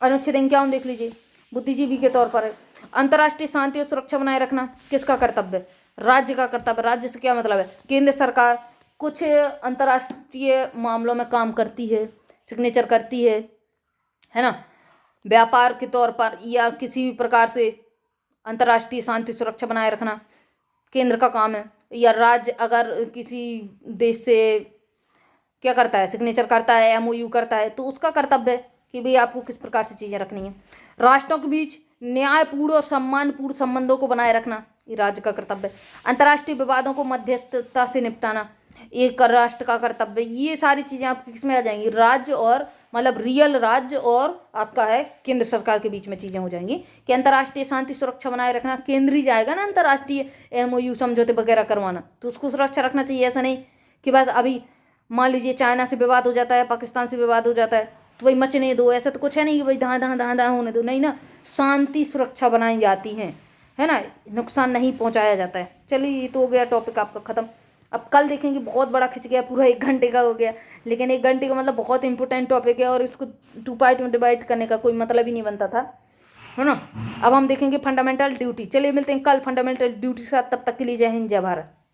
Speaker 1: अनुच्छेद 51 देख लीजिए, बुद्धिजीवी के तौर पर है। अंतर्राष्ट्रीय शांति और सुरक्षा बनाए रखना किसका कर्तव्य है? राज्य का कर्तव्य। राज्य से क्या मतलब है? केंद्र सरकार कुछ अंतर्राष्ट्रीय मामलों में काम करती है, सिग्नेचर करती है ना, व्यापार के तौर पर या किसी भी प्रकार से अंतर्राष्ट्रीय शांति सुरक्षा बनाए रखना केंद्र का काम है। या राज्य अगर किसी देश से क्या करता है, सिग्नेचर करता है, MOU करता है, तो उसका कर्तव्य है कि भाई आपको किस प्रकार से चीज़ें रखनी है। राष्ट्रों के बीच न्यायपूर्ण और सम्मानपूर्ण संबंधों को बनाए रखना ये राज्य का कर्तव्य है। अंतर्राष्ट्रीय विवादों को मध्यस्थता से निपटाना एक राष्ट्र का कर्तव्य है। ये सारी चीज़ें आपकी किसमें आ जाएंगी? राज्य और मतलब रियल राज्य और आपका है केंद्र सरकार के बीच में चीज़ें हो जाएंगी कि अंतर्राष्ट्रीय शांति सुरक्षा बनाए रखना। केंद्र ही जाएगा ना अंतर्राष्ट्रीय MOU समझौते वगैरह करवाना, तो उसको सुरक्षा रखना चाहिए। ऐसा नहीं कि बस अभी मान लीजिए चाइना से विवाद हो जाता है, पाकिस्तान से विवाद हो जाता है, तो भाई मचने दो, ऐसा तो कुछ है नहीं कि भाई धाँ होने दो, नहीं ना, शांति सुरक्षा बनाई जाती है ना, नुकसान नहीं पहुंचाया जाता है। चलिए ये तो हो गया टॉपिक आपका ख़त्म। अब कल देखेंगे, बहुत बड़ा खिंच गया, पूरा 1 घंटे का हो गया, लेकिन 1 घंटे का मतलब बहुत इंपॉर्टेंट टॉपिक है, और इसको 2 पार्ट में डिवाइड करने का कोई मतलब ही नहीं बनता था, है ना। अब हम देखेंगे फंडामेंटल ड्यूटी। चलिए मिलते हैं कल फंडामेंटल ड्यूटी के साथ, तब तक के लिए जय हिंद जय भारत।